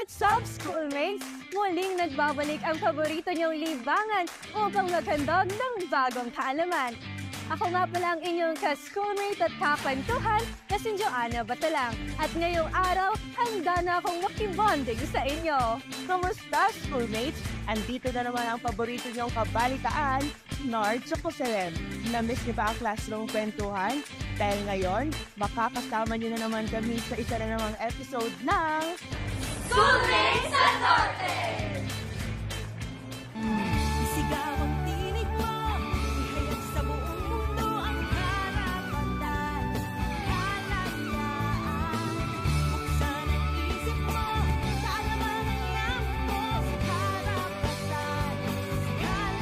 What's up, schoolmates? Muling nagbabalik ang paborito niyong libangan upang maghandog ng bagong kaalaman. Ako nga pala ang inyong ka-schoolmate at kakwentuhan na si Joanna Batalang. At ngayong araw, handa na akong makibonding sa inyo. Kamusta, schoolmates? Andito na naman ang paborito niyong kabalitaan, Nard Chocoselem. Na-miss niyo ba ang classroom kwentuhan? Dahil ngayon, makakasama niyo na naman kami sa isa na namang episode ng Schoolmates sa Norte! Isigaw ang tinig mo, ihayag sa buong mundo ang karapatan, kalayaan. Buksan ang isip mo, kaalaman ang yaman mo, karapatan, kalayaan.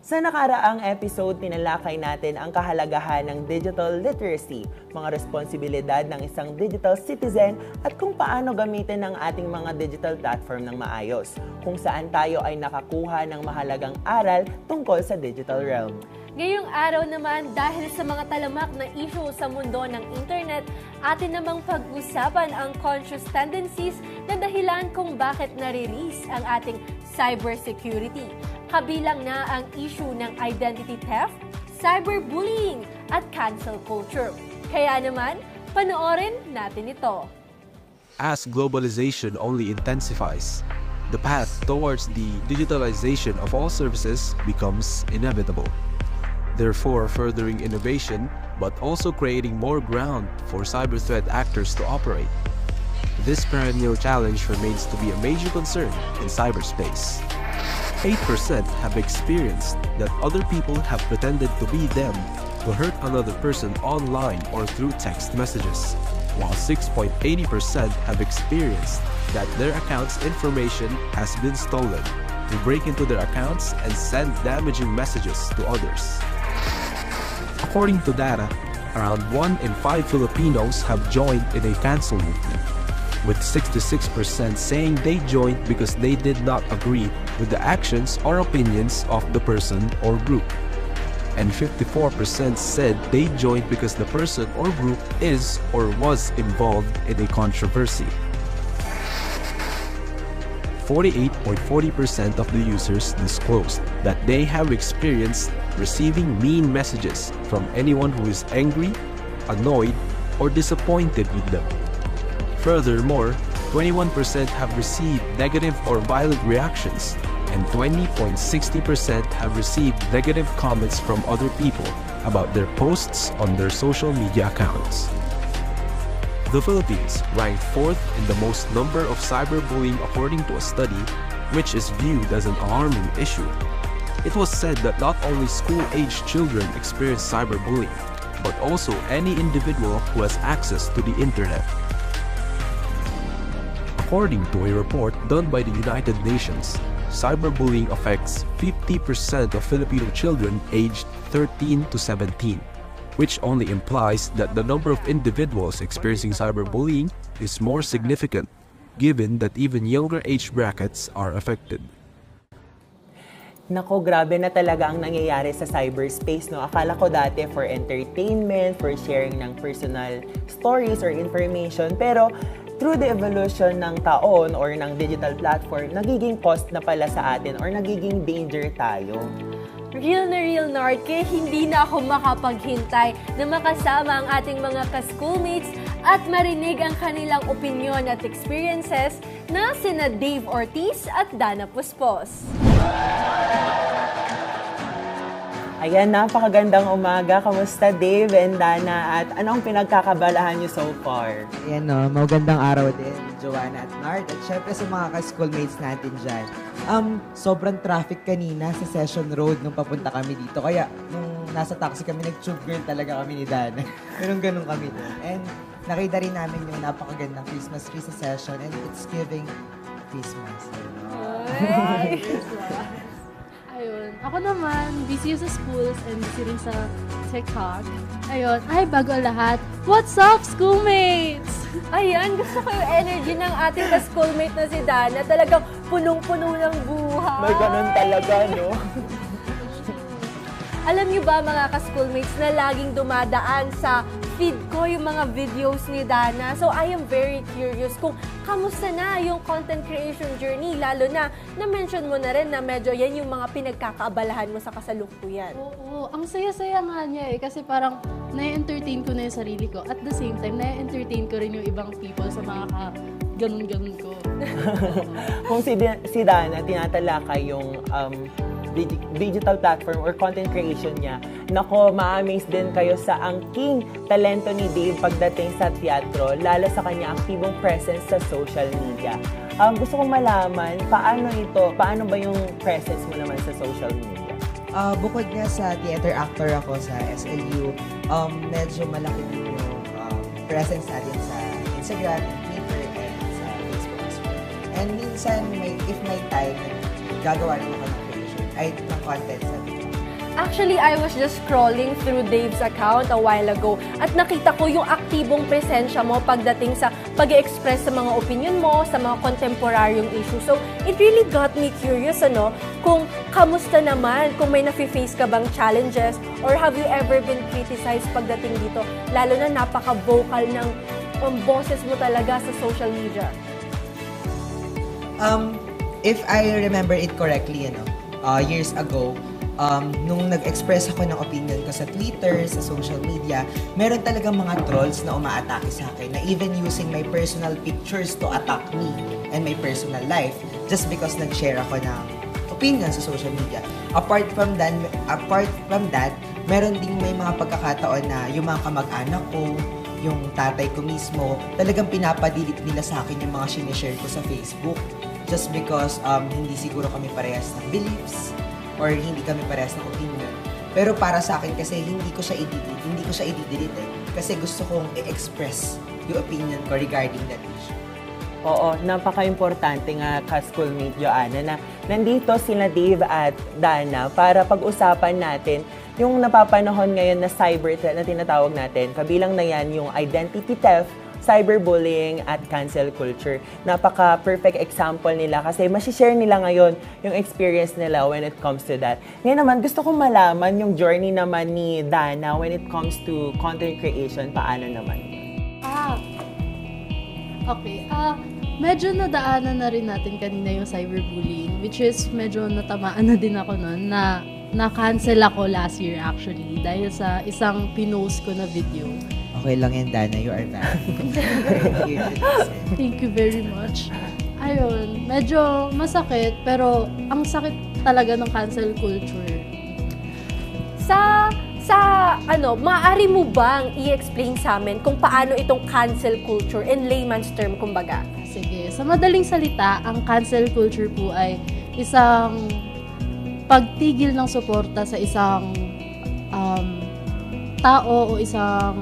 Sa nakaraang episode, tinalakay natin ang kahalagahan ng digital literacy, mga responsibilidad ng isang digital citizen at kung paano gamitin ang ating mga digital platform ng maayos, kung saan tayo ay nakakuha ng mahalagang aral tungkol sa digital realm. Ngayong araw naman, dahil sa mga talamak na issue sa mundo ng internet, atin namang pag-usapan ang conscious tendencies na dahilan kung bakit nare-rise ang ating cybersecurity. Kabilang na ang issue ng identity theft, cyberbullying at cancel culture. Kaya naman, panoorin natin ito. As globalization only intensifies, the path towards the digitalization of all services becomes inevitable. Therefore, furthering innovation, but also creating more ground for cyber threat actors to operate. This perennial challenge remains to be a major concern in cyberspace. 8% have experienced that other people have pretended to be them to hurt another person online or through text messages, while 6.80% have experienced that their account's information has been stolen to break into their accounts and send damaging messages to others. According to data, around 1 in 5 Filipinos have joined in a cancel movement, with 66% saying they joined because they did not agree with the actions or opinions of the person or group. And 54% said they joined because the person or group is or was involved in a controversy. 48.40% of the users disclosed that they have experienced receiving mean messages from anyone who is angry, annoyed, or disappointed with them. Furthermore, 21% have received negative or violent reactions, and 20.60% have received negative comments from other people about their posts on their social media accounts. The Philippines ranked 4th in the most number of cyberbullying according to a study, which is viewed as an alarming issue. It was said that not only school-aged children experience cyberbullying, but also any individual who has access to the internet. According to a report done by the United Nations, cyberbullying affects 50% of Filipino children aged 13 to 17, which only implies that the number of individuals experiencing cyberbullying is more significant, given that even younger age brackets are affected. Nako, grabe na talaga ang nangyayari sa cyberspace, no? Akala ko dati for entertainment, for sharing ng personal stories or information, pero through the evolution ng taon or ng digital platform, nagiging cost na pala sa atin or nagiging danger tayo. Real na real, Nard, kaya hindi na ako makapaghintay na makasama ang ating mga ka-schoolmates at marinig ang kanilang opinyon at experiences na sina Dave Ortiz at Dana Puspos. Ayan, napakagandang umaga. Kamusta, Dave and Dana? At anong pinagkakabalahan niyo so far? Ayan, no, magandang araw din, Joanna at Nard. At syempre sa mga ka-schoolmates natin dyan. Sobrang traffic kanina sa Session Road nung papunta kami dito. Kaya nung nasa taxi kami, nag-tube girl talaga kami ni Dana. Ganun kami doon. And nakita rin namin yung napakagandang Christmas tree sa Session and it's giving Christmas. Ay! Ayun. Ako naman, busy sa schools and busy rin sa TikTok. Ayun. Ay, bago ang lahat, what's up, schoolmates? Ayan, gusto ko yung energy ng ating ka-schoolmate na si Dana. Talagang punong-puno ng buhay. May ganun talaga, no? Alam niyo ba mga ka-schoolmates na laging dumadaan sa feed ko yung mga videos ni Dana. So I am very curious kung kamusta na yung content creation journey, lalo na na-mention mo na rin na medyo yan yung mga pinagkakaabalahan mo sa kasalukuyan. Oo, ang saya-saya nga niya eh. Kasi parang na-entertain ko na yung sarili ko. At the same time, na-entertain ko rin yung ibang people sa mga ganun-ganun ko. Kung si Dana, tinatalakay yung digital platform or content creation niya, nako, ma-amaze din kayo sa angking talento ni Dave pagdating sa teatro, lalo sa kanya aktibong presence sa social media. Gusto kong malaman, paano ba yung presence mo naman sa social media? Bukod nga sa theater actor ako sa SLU, medyo malaki din yung presence natin sa Instagram, Twitter, and sa Facebook as well. And minsan, if may time, gagawa rin ako ng creation, ng content sa TikTok. Actually, I was just scrolling through Dave's account a while ago at nakita ko yung aktibong presensya mo pagdating sa pag-express sa mga opinion mo, sa mga kontemporaryong issue. So, it really got me curious, kung kamusta naman, kung may nafe-face ka bang challenges or have you ever been criticized pagdating dito, lalo na napaka-vocal ng boses mo talaga sa social media. If I remember it correctly, years ago, nung nag-express ako ng opinion ko sa Twitter, sa social media, meron talagang mga trolls na umaatake sa akin, na even using my personal pictures to attack me and my personal life just because nag-share ako ng opinion sa social media. Apart from that, meron ding may mga pagkakataon na yung mga kamag-anak ko, yung tatay ko mismo, talagang pinapadilit nila sa akin yung mga sinishare ko sa Facebook just because hindi siguro kami parehas ng beliefs or hindi kami parehas ng opinion. Pero para sa akin kasi hindi ko siya i-delete kasi gusto kong i-express yung opinion ko regarding that issue. Oo, napaka-importante nga ka-schoolmate Joanna na nandito sila Dave at Dana para pag-usapan natin yung napapanahon ngayon na cyber threat na tinatawag natin. Kabilang na yan yung identity theft, cyberbullying at cancel culture. Napaka-perfect example nila kasi masishare nila ngayon yung experience nila when it comes to that. Ngayon naman, gusto kong malaman yung journey naman ni Dana when it comes to content creation. Paano naman? Okay. Medyo nadaanan na rin natin kanina yung cyberbullying, which is medyo natamaan na din ako noon na na-cancel ako last year actually dahil sa isang pinost ko na video. Okay lang yan, Dana. You are valid. Thank you very much. Ayun, medyo masakit, pero ang sakit talaga ng cancel culture. Maaari mo bang i-explain sa amin kung paano itong cancel culture in layman's term, kumbaga? Sige, sa madaling salita, ang cancel culture po ay isang pagtigil ng suporta sa isang tao o isang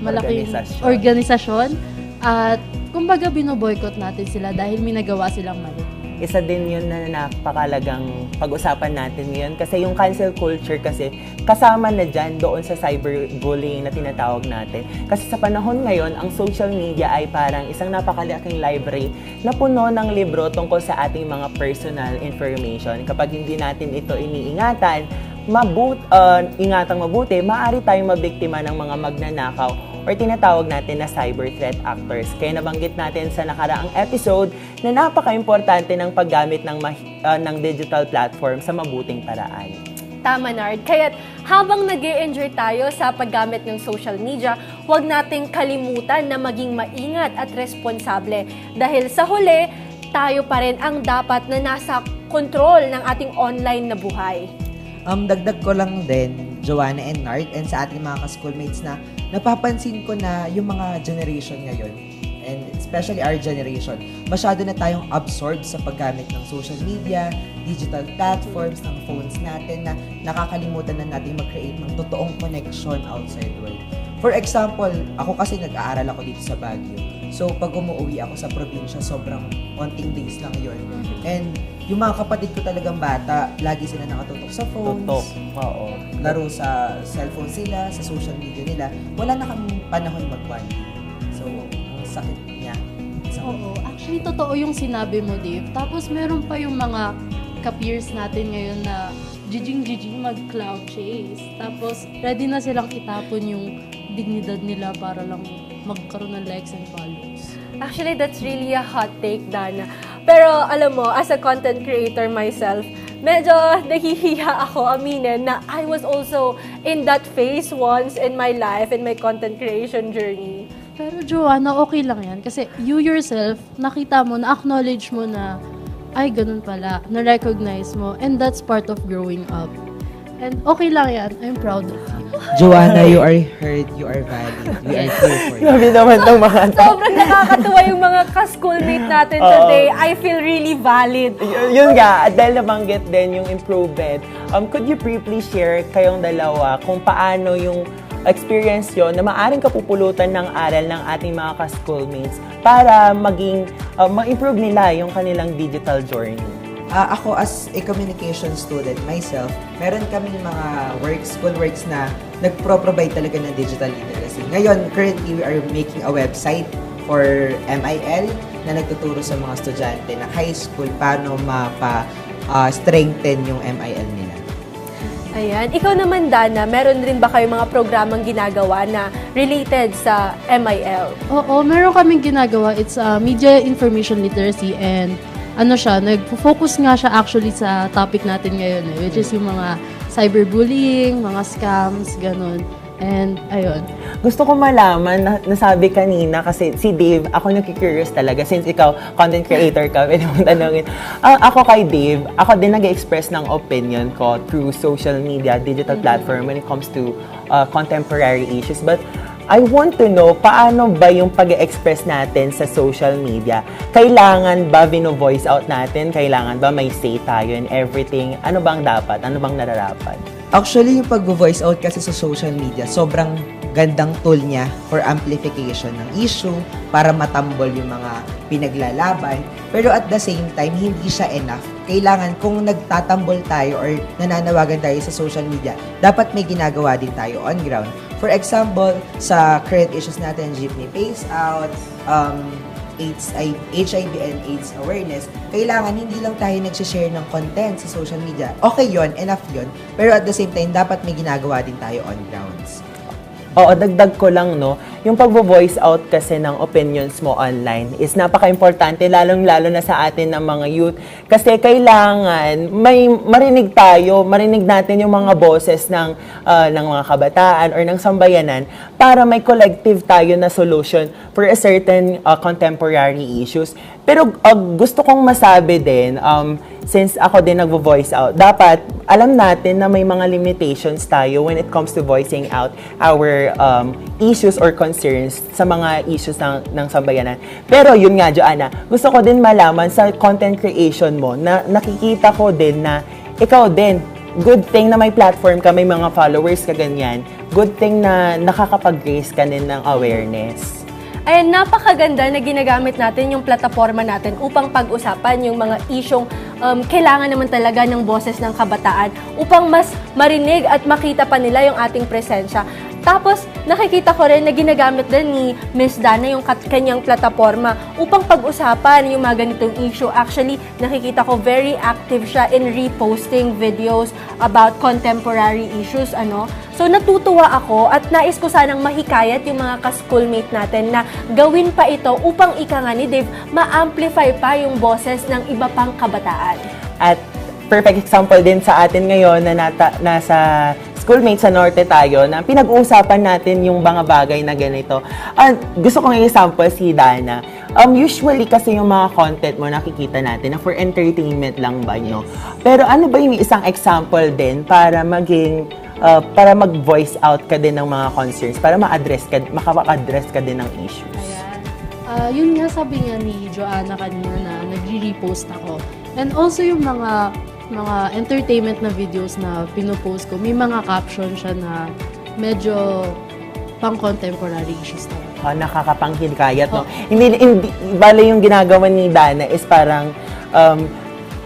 malaking organisasyon at kumbaga binoboycott natin sila dahil may nagawa silang mali. Isa din yun na napakalagang pag-usapan natin ngayon kasi yung cancel culture kasi kasama na dyan doon sa cyberbullying na tinatawag natin. Kasi sa panahon ngayon, ang social media ay parang isang napakalaking library na puno ng libro tungkol sa ating mga personal information. Kapag hindi natin ito iniingatan, ingatang mabuti, maaari tayong mabiktima ng mga magnanakaw or tinatawag natin na cyber threat actors. Kaya nabanggit natin sa nakaraang episode na napaka-importante ng paggamit ng digital platform sa mabuting paraan. Tama, Nard. Kaya't habang nag-e-enjoy tayo sa paggamit ng social media, huwag nating kalimutan na maging maingat at responsable. Dahil sa huli, tayo pa rin ang dapat na nasa kontrol ng ating online na buhay. Dagdag ko lang din, Joanna and Nard, and sa ating mga ka-schoolmates na napapansin ko na yung mga generation ngayon, and especially our generation, masyado na tayong absorbed sa paggamit ng social media, digital platforms, ng phones natin na nakakalimutan na natin mag-create ng totoong connection outside world. For example, ako kasi nag-aaral ako dito sa Baguio. So, pag umuwi ako sa probinsya, sobrang onting days lang yun. And yung mga kapatid ko talagang bata, lagi sila nakatutok sa phones. Oo. Laro sa cellphone sila, sa social media nila. Wala na kaming panahon mag-bonding. So, ang sakit niya. Oo, actually totoo yung sinabi mo, Dave. Tapos meron pa yung mga ka-peers natin ngayon na jijing mag-cloud chase. Tapos, ready na silang itapon yung dignidad nila para lang magkaroon ng likes and follows. Actually, that's really a hot take, Dana. Pero alam mo, as a content creator myself, medyo nahihiya ako aminin na I was also in that phase once in my life, in my content creation journey. Pero Joanna, okay lang yan. Kasi you yourself, nakita mo, na-acknowledge mo na, ay, ganun pala. Na-recognize mo. And that's part of growing up. And okay lang yan. I'm proud of you. Joanna, you are heard, you are valid, we are here for you. Grabe naman ng mga Sobrang nakakatuwa yung mga ka-schoolmate natin today. I feel really valid. Yun nga, at dahil nabanggit din yung improvement, could you briefly share kayong dalawa kung paano yung experience yun na maaring kapupulutan ng aral ng ating mga ka-schoolmates para maging, ma-improve nila yung kanilang digital journey? Ako as a communication student myself, meron kaming mga school works na nagpro-provide talaga ng digital literacy. Ngayon, currently, we are making a website for MIL na nagtuturo sa mga estudyante ng high school paano strengthen yung MIL nila. Ayan. Ikaw naman, Dana, meron rin ba kayong mga programang ginagawa na related sa MIL? Oo, meron kaming ginagawa. It's media information literacy and nag-focus nga siya actually sa topic natin ngayon which is yung mga cyberbullying, mga scams, ganun. And, ayun. Gusto ko malaman, nasabi kanina, kasi si Dave, ako nagki-curious talaga, since ikaw, content creator ka, pwede mong tanongin. Ako kay Dave, ako din nag-express ng opinion ko through social media, digital platform when it comes to contemporary issues. But I want to know, paano ba yung pag-express natin sa social media? Kailangan ba vino-voice out natin? Kailangan ba may say tayo and everything? Ano bang dapat? Ano bang nararapat? Actually, yung pag-voice out kasi sa social media, sobrang gandang tool niya for amplification ng issue, para matambol yung mga pinaglalaban. Pero at the same time, hindi siya enough. Kailangan, kung nagtatambol tayo or nananawagan tayo sa social media, dapat may ginagawa din tayo on ground. For example, sa current issues natin, jeepney phase out, HIV and AIDS awareness, kailangan hindi lang tayo nagsishare ng content sa social media. Okay yon, enough yon. Pero at the same time, dapat may ginagawa din tayo on grounds. Oo, dagdag ko lang, no, yung pag-voice out kasi ng opinions mo online is napaka-importante, lalong-lalo na sa atin ng mga youth. Kasi kailangan may marinig natin yung mga boses ng mga kabataan or ng sambayanan para may collective tayo na solution for a certain contemporary issues. Pero gusto kong masabi din, since ako din nagvo-voice out, dapat alam natin na may mga limitations tayo when it comes to voicing out our issues or concerns sa mga issues ng sambayanan. Pero yun nga, Joanna, gusto ko din malaman sa content creation mo na nakikita ko din na ikaw din, good thing na may platform ka, may mga followers ka ganyan, good thing na nakakapag-raise ka din ng awareness. Ayan, napakaganda na ginagamit natin yung plataforma natin upang pag-usapan yung mga isyong kailangan naman talaga ng boses ng kabataan upang mas marinig at makita pa nila yung ating presensya. Tapos, nakikita ko rin na ginagamit din ni Miss Dana yung kanyang plataforma upang pag-usapan yung mga ganitong issue. Actually, nakikita ko very active siya in reposting videos about contemporary issues, So, natutuwa ako at nais ko sanang mahikayat yung mga ka-schoolmate natin na gawin pa ito upang ika nga ni Dave, ma-amplify pa yung boses ng iba pang kabataan. At perfect example din sa atin ngayon na nasa schoolmates sa Norte tayo na pinag-uusapan natin yung mga bagay na ganito. Gusto kong i-sample si Dana. Usually kasi yung mga content mo nakikita natin na for entertainment lang ba, no? Pero ano ba yung isang example din para maging para mag-voice out ka din ng mga concerns, para makaka-address ka din ng issues? Ayan. Yun nga sabi nga ni Joanna kanina na nagre-repost ako. And also yung mga entertainment na videos na pinopost ko, may mga caption siya na medyo pang-contemporary issues talaga. Nakakapanghikayat, no? Hindi, bale yung ginagawa ni Dana is parang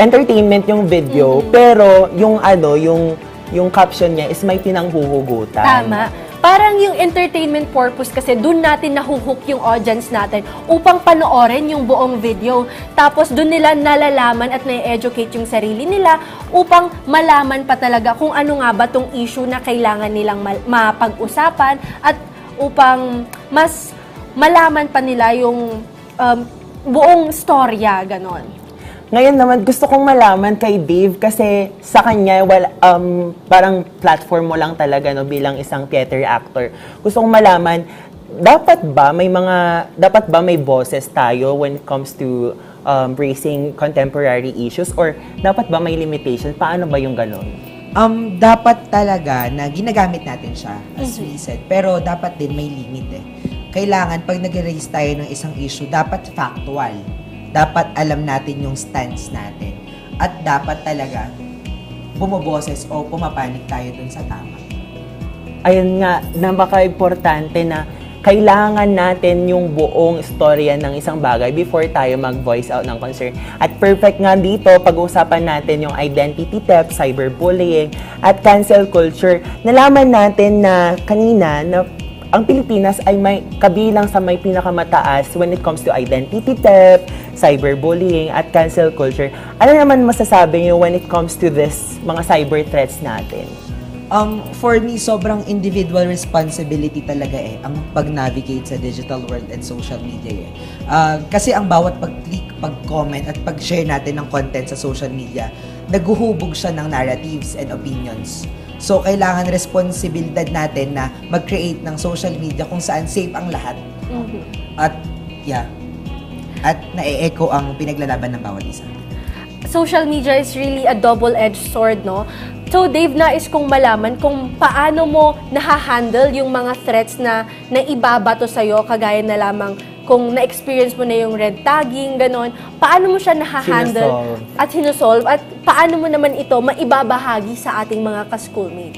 entertainment yung video, pero yung caption niya is may pinanghuhugutan. Tama. parang yung entertainment purpose kasi dun natin nahuhook yung audience natin upang panoorin yung buong video. Tapos dun nila nalalaman at na-educate yung sarili nila upang malaman pa talaga kung ano nga ba tong issue na kailangan nilang mapag-usapan at upang mas malaman pa nila yung buong storya, ganon. Ngayon naman, gusto kong malaman kay Dave kasi sa kanya, parang platform mo lang talaga no, bilang isang theater actor. Gusto kong malaman, dapat ba may boses tayo when it comes to raising contemporary issues or dapat ba may limitation? Paano ba yung ganon? Dapat talaga na ginagamit natin siya, as we said. Pero dapat din may limit eh. Kailangan, pag nag-raise tayo ng isang issue, dapat factual. Dapat alam natin yung stance natin. At dapat talaga bumoboses o pumapanig tayo dun sa tama. Ayun nga, napaka-importante na kailangan natin yung buong istorya ng isang bagay before tayo mag-voice out ng concern. At perfect nga dito, pag-uusapan natin yung identity theft, cyberbullying, at cancel culture. Nalaman natin na kanina na ang Pilipinas ay may kabilang sa may pinakamataas when it comes to identity theft, cyberbullying, at cancel culture. Ano naman masasabi niyo when it comes to this mga cyber threats natin? For me, sobrang individual responsibility talaga ang pag-navigate sa digital world and social media kasi ang bawat pag-click, pag-comment, at pag-share natin ng content sa social media, naguhubog siya ng narratives and opinions. So, kailangan responsibilidad natin na mag-create ng social media kung saan safe ang lahat. At na-e-echo ang pinaglalaban ng bawat isa. Social media is really a double-edged sword, no? So, Dave, nais kong malaman kung paano mo nahahandle yung mga threats na naibabato sa'yo, kagaya na lamang kung na-experience mo na yung red tagging, ganon. Paano mo siya nahahandle at sinusolve? At paano mo naman ito maibabahagi sa ating mga ka-schoolmate?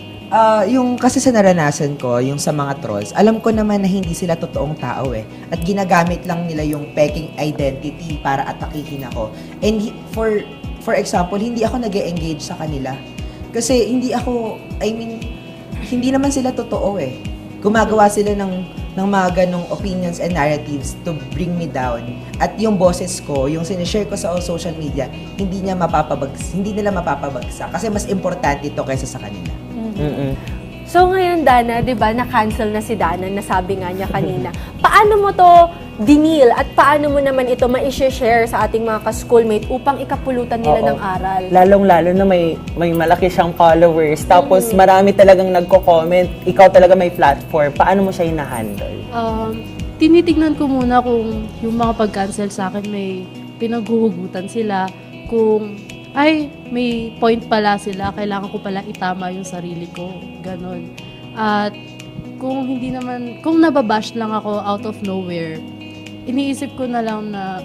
Yung kasi sa naranasan ko, yung sa mga trolls, alam ko naman na hindi sila totoong tao At ginagamit lang nila yung peking identity para atakihin ako. And for example, hindi ako nag-e-engage sa kanila. Kasi hindi naman sila totoo Gumagawa sila ng mga ganong opinions and narratives to bring me down. At yung boses ko, yung sinishare ko sa social media, hindi nila mapapabagsak. Kasi mas importante ito kaysa sa kanila. So ngayon, Dana, di ba, na-cancel na si Dana, nasabi nga niya kanina. Paano mo to dinil at paano mo naman ito ma-share sa ating mga ka-schoolmate upang ikapulutan nila ng aral? Lalong-lalo na may malaki siyang followers, tapos marami talagang nagko-comment, ikaw talaga may platform. Paano mo siya hina-handle? Tinitignan ko muna kung yung mga pag-cancel sa akin may pinaghuhugutan sila, kung may point pala sila, kailangan ko pala itama yung sarili ko, ganon. At kung nababash lang ako out of nowhere, iniisip ko na lang na,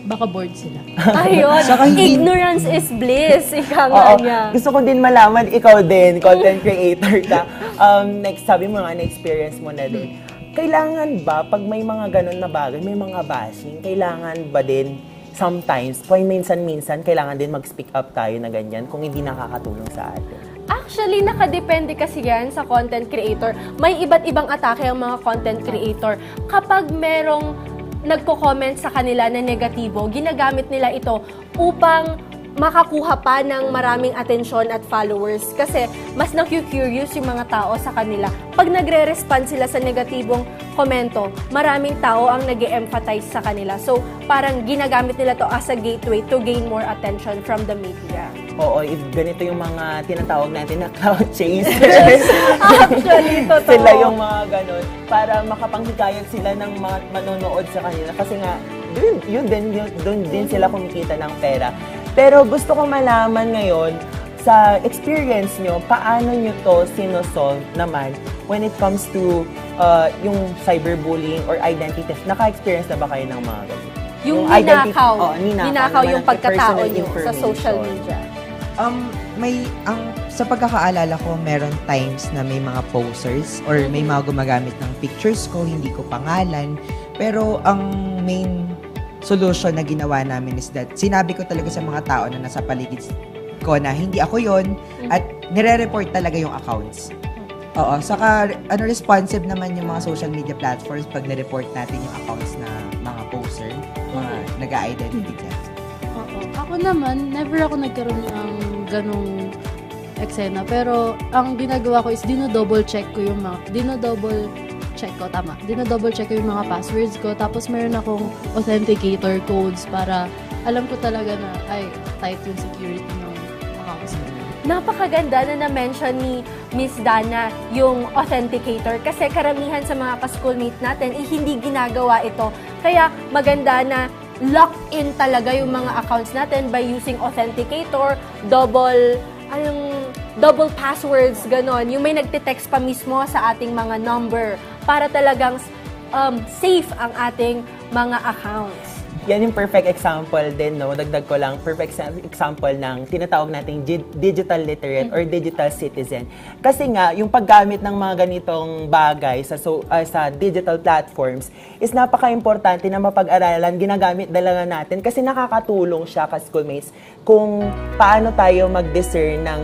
baka bored sila. Ayun, ignorance is bliss, ika nga niya. Gusto ko din malaman, ikaw din, content creator ka. Next, sabi mo nga, na-experience mo na din. Kailangan ba, pag may mga ganon na bagay, may mga bashing, kailangan ba din sometimes, minsan-minsan, kailangan din mag-speak up tayo na ganyan kung hindi nakakatulong sa atin? Actually, nakadepende kasi yan sa content creator. May iba't ibang atake ang mga content creator. Kapag merong nagko-comment sa kanila na negatibo, ginagamit nila ito upang makakuha pa ng maraming atensyon at followers kasi mas na-curious yung mga tao sa kanila. Pag nagre-respond sila sa negatibong komento, maraming tao ang nag-e-empathize sa kanila. So, parang ginagamit nila to as a gateway to gain more attention from the media. Oo, ganito yung mga tinatawag natin na cloud chasers. Actually, totoo. Sila yung mga ganon para makapanghikayat sila ng mga manonood sa kanila. Kasi nga, doon din sila kumikita ng pera. Pero gusto ko malaman ngayon, sa experience nyo, paano nyo to sinosolve naman when it comes to yung cyberbullying or identity theft? Naka-experience na ba kayo ng mga ganito? Yung ninakaw yung pagkatao nyo sa social media. Sa pagkakaalala ko, meron times na may mga posers or may mga gumagamit ng pictures ko, hindi ko pangalan. Pero ang main solution na ginawa namin is that sinabi ko talaga sa mga tao na nasa paligid ko na hindi ako yon at nire-report talaga yung accounts. Oo, saka responsive naman yung mga social media platforms pag na-report natin yung accounts na mga poster, mga nag-identity theft. Oo. Ako naman, never ako nagkaroon ng ganong eksena. Pero ang ginagawa ko is dinodouble check ko yung mga passwords ko. Tapos meron akong authenticator codes para alam ko talaga na tight yung security ng accounts ko. Napakaganda na na-mention ni Miss Dana yung authenticator kasi karamihan sa mga ka-schoolmate natin hindi ginagawa ito. Kaya maganda na locked in talaga yung mga accounts natin by using authenticator, double passwords, ganon. Yung may nagte-text pa mismo sa ating mga number para talagang safe ang ating mga accounts. Yan yung perfect example din, no? Dagdag ko lang, perfect example ng tinatawag nating digital literate or digital citizen. Kasi nga, yung paggamit ng mga ganitong bagay sa digital platforms is napaka-importante na mapag-aralan, ginagamit talaga natin kasi nakakatulong siya ka-schoolmates kung paano tayo mag-discern ng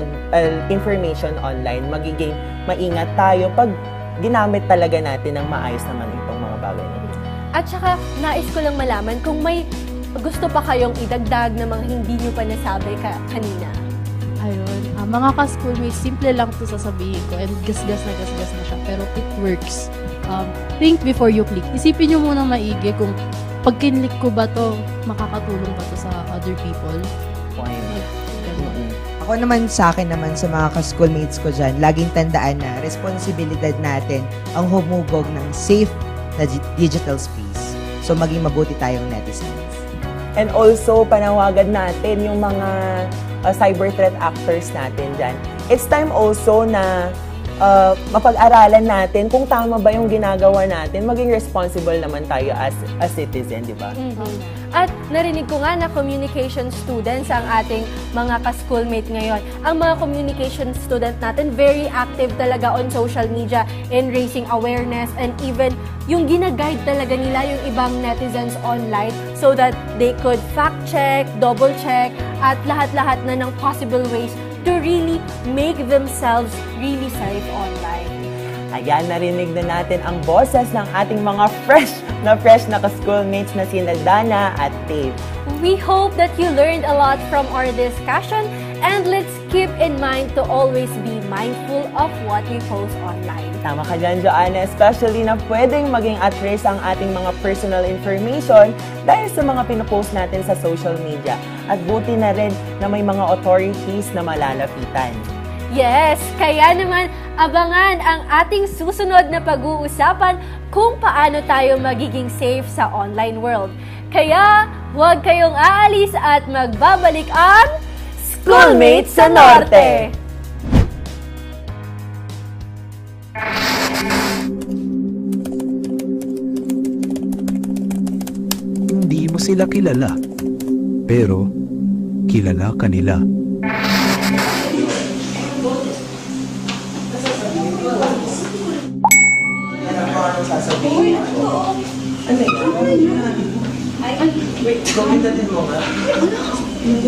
information online. Magiging maingat tayo pag ginamit talaga natin ng maayos naman itong mga bagay na ito. At saka, nais ko lang malaman kung may gusto pa kayong idagdag na mga hindi nyo pa nasabi kanina. Ayun. Mga ka-schoolmates, simple lang to sasabihin ko and gasgas na siya. Pero it works. Think before you click. Isipin nyo muna maigi kung pag kinlik ko ba to, makakatulong ba to sa other people. Ako naman sa akin naman sa mga ka-schoolmates ko dyan, laging tandaan na responsibilidad natin ang humugog ng safe na digital space. So, maging mabuti tayong netizens. And also, panawagan natin yung mga cyber threat actors natin dyan. It's time also na mapag-aralan natin kung tama ba yung ginagawa natin. Maging responsible naman tayo as a citizen, di ba? At narinig ko nga na communication students ang ating mga ka-schoolmate ngayon. Ang mga communication student natin, very active talaga on social media in raising awareness and even yung gina-guide talaga nila yung ibang netizens online so that they could fact-check, double-check, at lahat-lahat na ng possible ways to really make themselves really safe online. Ayan, narinig na natin ang boses ng ating mga fresh na ka-schoolmates na sina Dana at Dave. We hope that you learned a lot from our discussion and let's keep in mind to always be mindful of what we post online. Tama ka dyan, Joanna, especially na pwedeng maging at risk ang ating mga personal information dahil sa mga pinopost natin sa social media. At buti na rin na may mga authorities na malalapitan. Yes, kaya naman abangan ang ating susunod na pag-uusapan kung paano tayo magiging safe sa online world. Kaya huwag kayong aalis at magbabalik ang Schoolmates sa Norte! Hindi mo sila kilala, pero kilala ka nila.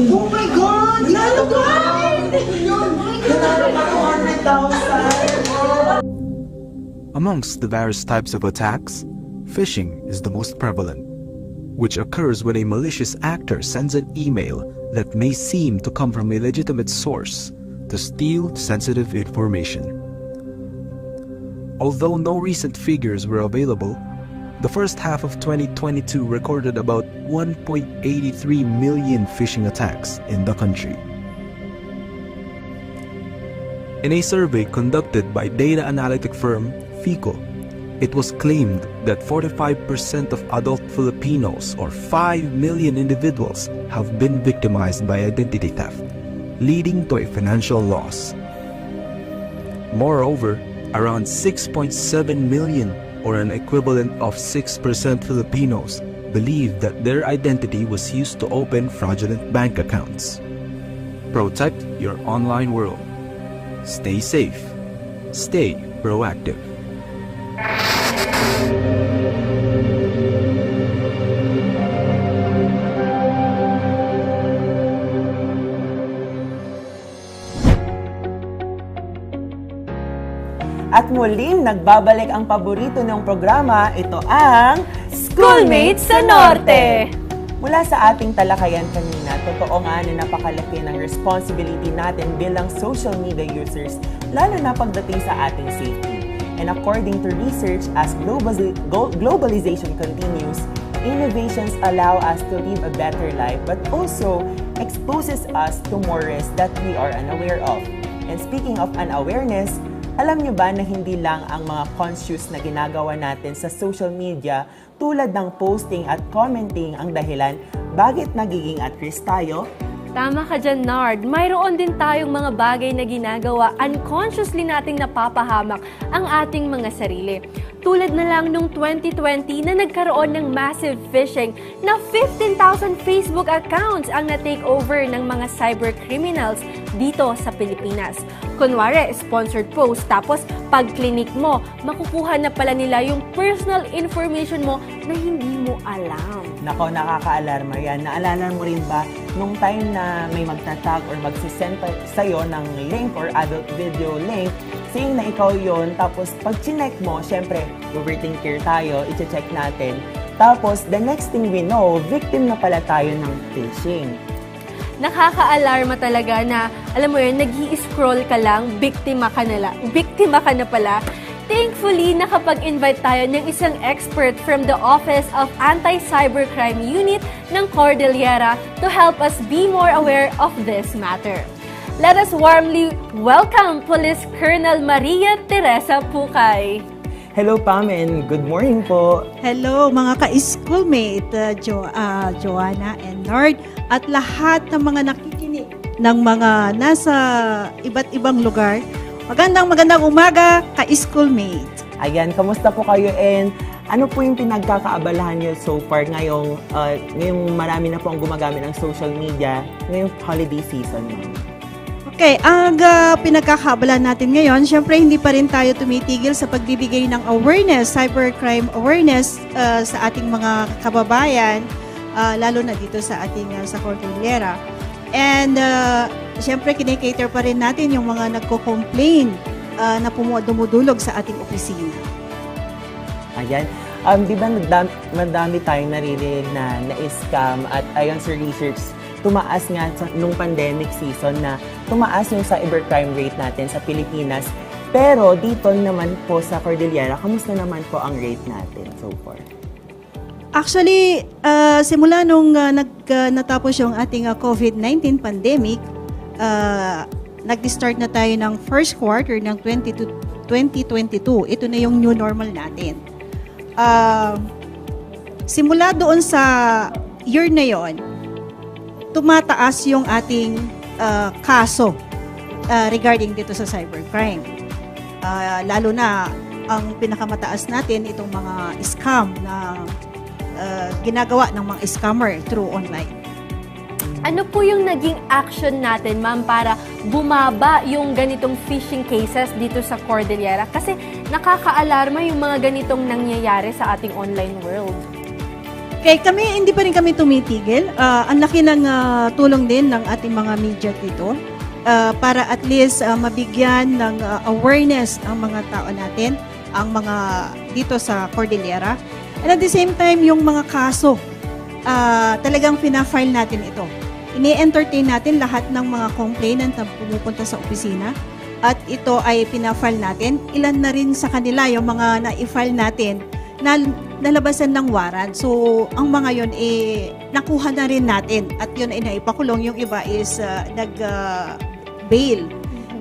Oh my God! Nanalo ka! Nanalo ka 200,000! Amongst the various types of attacks, phishing is the most prevalent, which occurs when a malicious actor sends an email that may seem to come from a legitimate source to steal sensitive information. Although no recent figures were available, the first half of 2022 recorded about 1.83 million phishing attacks in the country. In a survey conducted by data analytic firm FICO, it was claimed that 45% of adult Filipinos, or 5 million individuals, have been victimized by identity theft, leading to a financial loss. Moreover, around 6.7 million, or an equivalent of 6% Filipinos, believe that their identity was used to open fraudulent bank accounts. Protect your online world. Stay safe. Stay proactive. muling nagbabalik ang paborito ng programa, ito ang Schoolmates sa Norte! Mula sa ating talakayan kanina, totoo nga na napakalaki ng responsibility natin bilang social media users, lalo na pagdating sa ating safety. And according to research, as globalization continues, innovations allow us to live a better life but also exposes us to more risks that we are unaware of. And speaking of unawareness, alam nyo ba na hindi lang ang mga conscious na ginagawa natin sa social media tulad ng posting at commenting ang dahilan bakit nagiging at risk tayo? Tama ka dyan, Nard. Mayroon din tayong mga bagay na ginagawa unconsciously nating napapahamak ang ating mga sarili. Tulad na lang nung 2020 na nagkaroon ng massive phishing na 15,000 Facebook accounts ang na-take over ng mga cyber criminals dito sa Pilipinas. Kunwari, sponsored post, tapos pag-clinic mo, makukuha na pala nila yung personal information mo na hindi mo alam. Nako, nakaka-alarma yan. Naalala mo rin ba nung time na may magtatag or magsisend sa'yo ng link or adult video link, saying na ikaw yon, tapos pag chinek mo, syempre, overthinker tayo, i-check natin. Tapos, the next thing we know, victim na pala tayo ng phishing. Nakaka-alarma talaga na, alam mo yun, nag-i-scroll ka lang, biktima ka na pala. Thankfully, nakapag-invite tayo ng isang expert from the Office of Anti-Cybercrime Unit ng Cordillera to help us be more aware of this matter. Let us warmly welcome Police Colonel Maria Teresa Pucay. Hello, Pam, and good morning po. Hello mga ka-schoolmate, Joanna and Nard, at lahat ng mga nakikinig ng mga nasa iba't ibang lugar. Magandang umaga, ka-schoolmate. Ayan, kamusta po kayo and ano po yung pinagkakaabalahan nyo so far ngayong marami na po ang gumagamit ng social media ngayong holiday season? Okay, ang pinagkakaabalahan natin ngayon, syempre hindi pa rin tayo tumitigil sa pagbibigay ng awareness, cybercrime awareness sa ating mga kababayan, lalo na dito sa ating sa Cordillera. And syempre kinikater pa rin natin yung mga nagko-complain na dumudulog sa ating opisina. Ayan. Di ba madami tayong naririnig na na-scam at ayon sa research, tumaas nga nung pandemic season na tumaas yung cybercrime rate natin sa Pilipinas. Pero dito naman po sa Cordillera, kamusta naman po ang rate natin so far? Actually, simula nung natapos yung ating COVID-19 pandemic, nag-start na tayo ng first quarter ng 2022. Ito na yung new normal natin. Simula doon sa year na yon, tumataas yung ating kaso regarding dito sa cybercrime. Lalo na ang pinakamataas natin itong mga scam na ginagawa ng mga scammer through online. Ano po yung naging action natin, ma'am, para bumaba yung ganitong phishing cases dito sa Cordillera? Kasi nakaka-alarma yung mga ganitong nangyayari sa ating online world. Okay, hindi pa rin kami tumitigil. Ang laki ng tulong din ng ating mga media dito para at least mabigyan ng awareness ang mga tao natin, ang mga dito sa Cordillera. And at the same time, yung mga kaso, talagang pina-file natin ito. Ini-entertain natin lahat ng mga complainant na pumupunta sa opisina at ito ay pina-file natin. Ilan na rin sa kanila yung mga na-i-file natin na nalabasan ng warrant. So, ang mga yon nakuha na rin natin at yun ay naipakulong. Yung iba is nag-bail.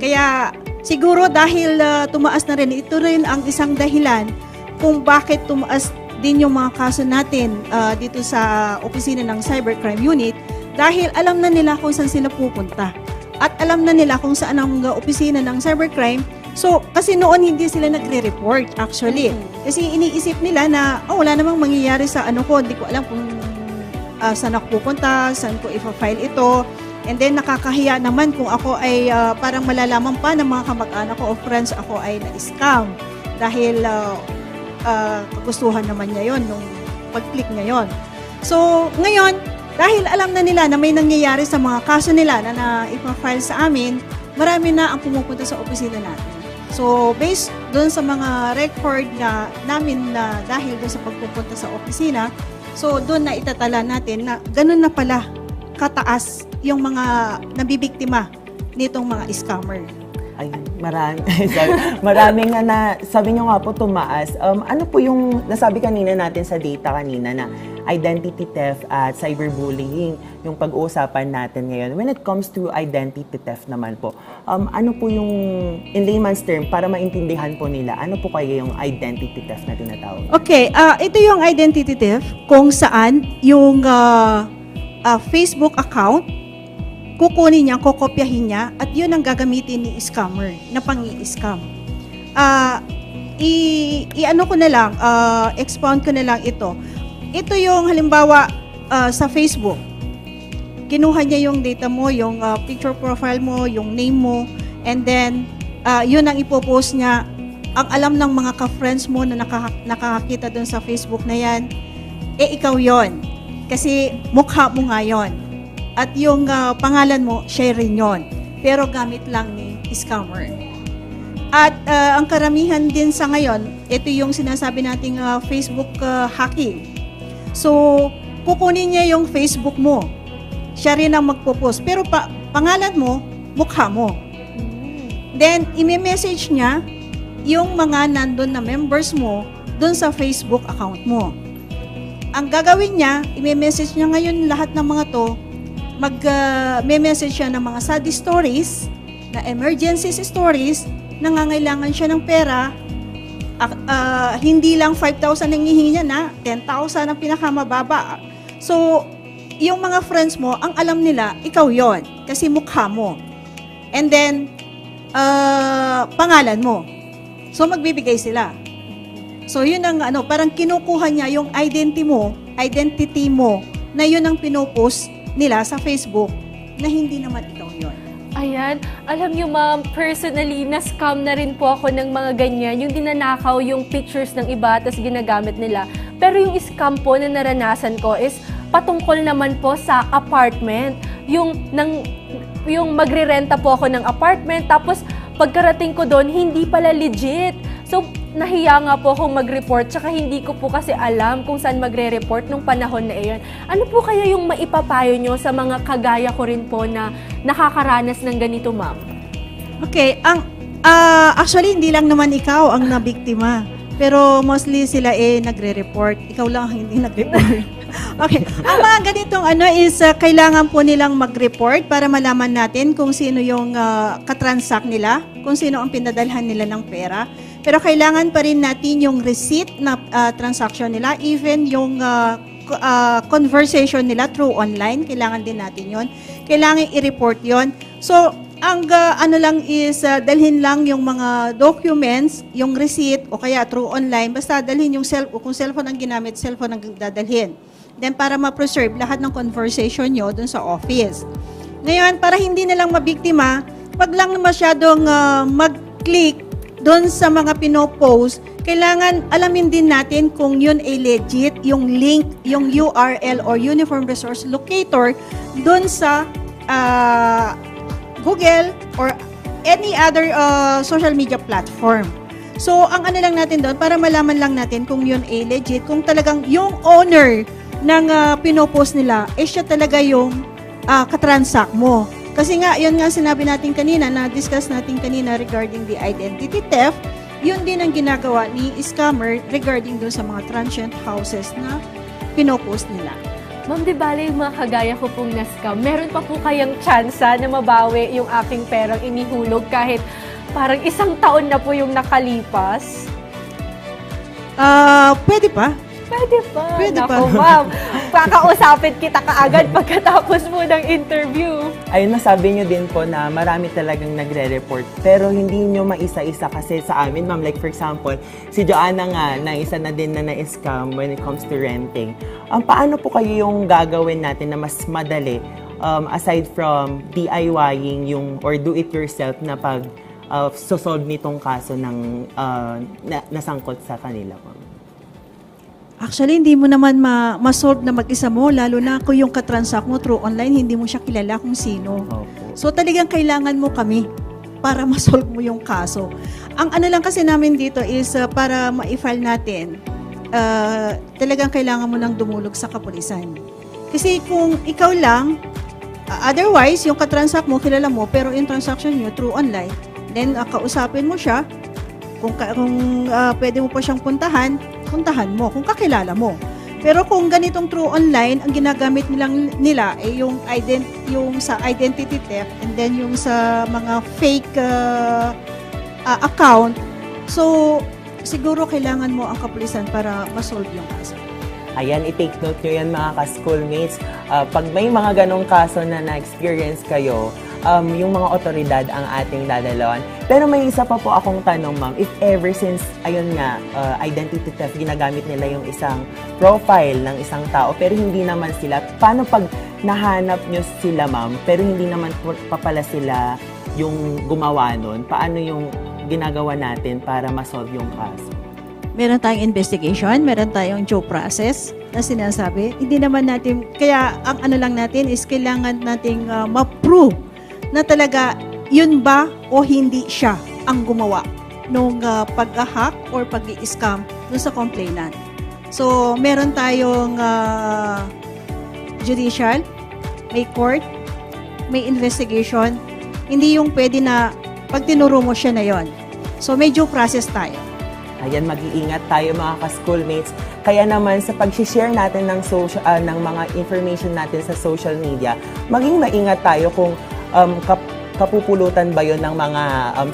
Kaya siguro dahil tumaas na rin, ito rin ang isang dahilan kung bakit tumaas din yung mga kaso natin dito sa opisina ng Cybercrime Unit dahil alam na nila kung saan sila pupunta at alam na nila kung saan ang opisina ng cybercrime. So, kasi noon hindi sila nagre-report actually. Kasi iniisip nila na, wala namang mangyayari sa ano ko, hindi ko alam kung saan ako pupunta, saan ko ipa-file ito. And then, nakakahiya naman kung ako ay parang malalaman pa ng mga kamag-anak ko o friends ako ay na-scam. Dahil kagustuhan naman niya yon nung pag-click niya yon. So, ngayon, dahil alam na nila na may nangyayari sa mga kaso nila na ipa-file sa amin, marami na ang pumupunta sa opisina natin. So, based doon sa mga record na namin na dahil doon sa pagpupunta sa opisina, so doon na itatala natin na ganun na pala kataas yung mga nabibiktima nitong mga scammer. Ay, marami nga na, sabi nyo nga po, tumaas. Ano po yung nasabi kanina natin sa data kanina na identity theft at cyberbullying, yung pag-uusapan natin ngayon. When it comes to identity theft naman po, ano po yung, in layman's term, para maintindihan po nila, ano po kaya yung identity theft na tinatawag? Okay, ito yung identity theft kung saan yung Facebook account, kukunin niya, kokopyahin niya, at yun ang gagamitin ni scammer na pang-i-scam. Ano ko na lang, expound ko na lang ito. Ito yung halimbawa sa Facebook. Kinuha niya yung data mo, yung picture profile mo, yung name mo, and then yun ang ipopost niya. Ang alam ng mga ka-friends mo na nakakakita dun sa Facebook na yan, ikaw yon. Kasi mukha mo nga yon. At yung pangalan mo, siya rin yun. Pero gamit lang ni scammer. At ang karamihan din sa ngayon, ito yung sinasabi nating Facebook hacking. So, kukunin niya yung Facebook mo. Siya rin ang magpo-post. Pero pangalan mo, mukha mo. Then, ime-message niya yung mga nandun na members mo dun sa Facebook account mo. Ang gagawin niya, ime-message niya ngayon lahat ng mga to, mag-message siya ng mga sad stories, na emergency stories, nangangailangan siya ng pera, hindi lang 5,000 ang hihingi niya na, 10,000 ang pinakamababa. So, yung mga friends mo, ang alam nila, ikaw yon kasi mukha mo. And then, pangalan mo. So, magbibigay sila. So, yun ang parang kinukuha niya yung identity mo, na yun ang pinopost nila sa Facebook na hindi naman ikaw yun. Ayan. Alam niyo, ma'am, personally, na-scam na rin po ako ng mga ganyan. Yung dinanakaw yung pictures ng iba, tapos ginagamit nila. Pero yung scam po na naranasan ko is patungkol naman po sa apartment. Yung magre-renta po ako ng apartment, tapos pagkarating ko doon, hindi pala legit. So, nahiya nga po akong mag-report, tsaka hindi ko po kasi alam kung saan magre-report nung panahon na iyon. Ano po kaya yung maipapayo nyo sa mga kagaya ko rin po na nakakaranas ng ganito, ma'am? Okay, actually hindi lang naman ikaw ang nabiktima, pero mostly sila nagre-report. Ikaw lang ang hindi nag-report. Okay, ang mga ganitong is kailangan po nilang mag-report para malaman natin kung sino yung katransact nila, kung sino ang pinadalhan nila ng pera. Pero kailangan pa rin natin yung receipt na transaction nila, even yung conversation nila through online, kailangan din natin yon. Kailangan i-report yon. So, ang lang is dalhin lang yung mga documents, yung receipt, o kaya through online, basta dalhin yung kung cellphone ang ginamit, cellphone ang dadalhin. Then, para ma-preserve lahat ng conversation nyo dun sa office. Ngayon, para hindi nilang mabiktima, wag lang masyadong mag-click doon sa mga pinopost, kailangan alamin din natin kung yun ay legit, yung link, yung URL or Uniform Resource Locator doon sa Google or any other social media platform. So, ang lang natin doon, para malaman lang natin kung yun ay legit, kung talagang yung owner ng pinopost nila, siya talaga yung katransact mo. Kasi nga, yun nga sinabi natin kanina, na-discuss natin kanina regarding the identity theft, yun din ang ginagawa ni scammer regarding doon sa mga transient houses na pinopost nila. Ma'am, di bale yung mga kagaya ko pong na-scam, meron pa po kayang tsansa na mabawi yung aking perang inihulog kahit parang 1 taon na po yung nakalipas? Pwede pa. Pwede pa. Pwede Naku, pa. ma'am. Kakausapin kita kaagad pagkatapos mo ng interview. Ayun, nasabi nyo din po na marami talagang nagre-report. Pero hindi nyo maisa-isa kasi sa amin, ma'am. Like for example, si Joanna nga, na isa na din na na-scam when it comes to renting. Paano po kayo yung gagawin natin na mas madali aside from DIYing yung or do-it-yourself na pag solve nitong kaso ng nasangkot sa kanila, ma'am? Actually, hindi mo naman ma-solve na mag-isa mo, lalo na kung yung katransact mo through online, hindi mo siya kilala kung sino. Opo. So, talagang kailangan mo kami para ma-solve mo yung kaso. Ang ano lang kasi namin dito is para ma-file natin, talagang kailangan mo nang dumulog sa kapulisan. Kasi kung ikaw lang, otherwise, yung katransact mo, kilala mo, pero yung transaction nyo through online, then kausapin mo siya, kung pwede mo pa siyang puntahan mo, kung kakilala mo. Pero kung ganitong true online, ang ginagamit nila ay yung sa identity theft and then yung sa mga fake account. So, siguro kailangan mo ang kapulisan para ma-solve yung kaso. Ayan, i-take note nyo yan mga ka-schoolmates. Pag may mga ganong kaso na na-experience kayo, yung mga otoridad ang ating dadalawin. Pero may isa pa po akong tanong, ma'am. If ever since, ayun nga, identity theft, ginagamit nila yung isang profile ng isang tao, pero hindi naman sila, paano pag nahanap nyo sila, ma'am, pero hindi naman pa pala sila yung gumawa nun? Paano yung ginagawa natin para ma-solve yung kaso? Meron tayong investigation, meron tayong due process na sinasabi. Hindi naman natin, kaya ang ano lang natin is kailangan nating ma-prove na talaga yun ba o hindi siya ang gumawa nung pag-hack or pag-i-scam dun sa complainant. So, meron tayong judicial, may court, may investigation. Hindi yung pwede na pag tinuro mo siya na yon. So, may due process tayo. Ayan, mag-iingat tayo mga ka-schoolmates. Kaya naman sa pag-share natin ng mga information natin sa social media, maging maingat tayo kung kapupulutan ba yun ng mga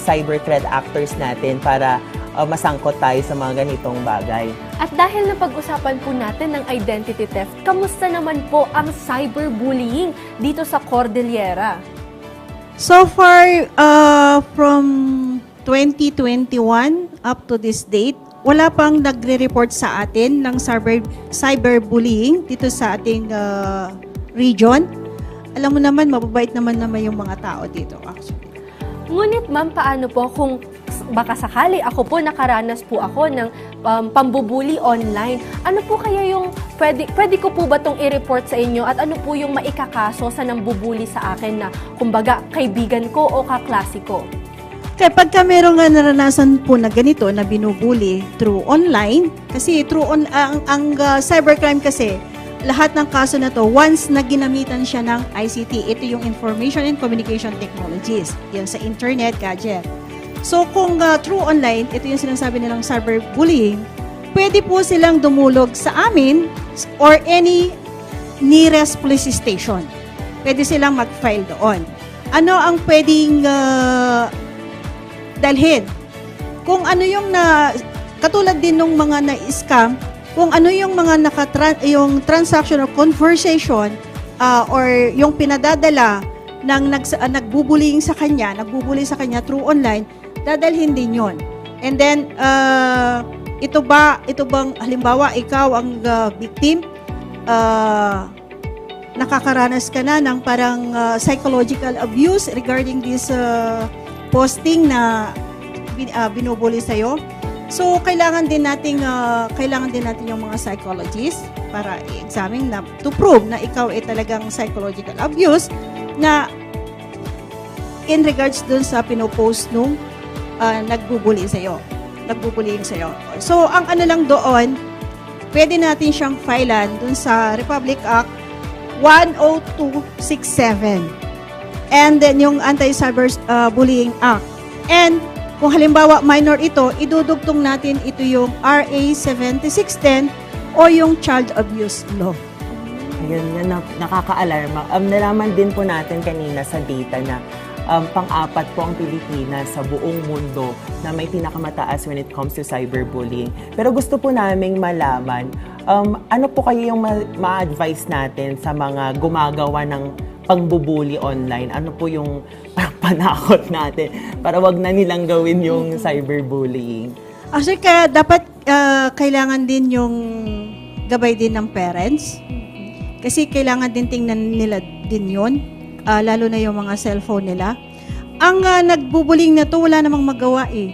cyber threat actors natin para masangkot tayo sa mga ganitong bagay. At dahil napag-usapan po natin ng identity theft, kamusta naman po ang cyberbullying dito sa Cordillera? So far, from 2021 up to this date, wala pang nagre-report sa atin ng cyberbullying dito sa ating region. Alam mo naman, mababait naman yung mga tao dito actually. Ngunit ma'am, paano po kung baka sakali ako po nakaranas po ako ng pambubuli online? Ano po kaya yung pwede ko po ba itong i-report sa inyo at ano po yung maikakaso sa nambubuli sa akin na kumbaga kaibigan ko o kaklase ko? Kaya pagka meron nga naranasan po na ganito na binubuli through online, kasi ang cybercrime kasi, lahat ng kaso na to, once na ginamitan siya ng ICT, ito yung Information and Communication Technologies, yan sa internet, gadget. So kung through online, ito yung sinasabi nilang cyberbullying, pwede po silang dumulog sa amin or any nearest police station. Pwede silang mag-file doon. Ano ang pwedeng dalhin? Kung ano yung katulad din ng mga na-scam, kung ano yung mga yung transaction or conversation or yung pinadadala ng nagbubullying sa kanya through online, dadalhin din yon. And then ito bang halimbawa ikaw ang victim, nakakaranas ka na ng parang psychological abuse regarding this posting na binubuli sa'yo. So, kailangan din natin yung mga psychologists para i-examine na to prove na ikaw ay talagang psychological abuse na in regards dun sa pinopost nung nagbubullying sa'yo. So, ang ano lang doon, pwede natin siyang filean dun sa Republic Act 10267. And then yung Anti-Cyber Bullying Act. And kung halimbawa minor ito, idudugtong natin ito yung RA 7610 o yung Child Abuse Law. Ayun, nakaka-alarma. Nalaman din po natin kanina sa data na pang-apat po ang Pilipinas sa buong mundo na may pinakamataas when it comes to cyberbullying. Pero gusto po naming malaman, ano po kayo yung ma-advise natin sa mga gumagawa ng pangbubuli online? Ano po yung panakot natin para wag na nilang gawin yung cyberbullying? Actually, kaya dapat kailangan din yung gabay din ng parents. Kasi kailangan din tingnan nila din yun. Lalo na yung mga cellphone nila. Ang nagbubuling na to, wala namang magawa eh.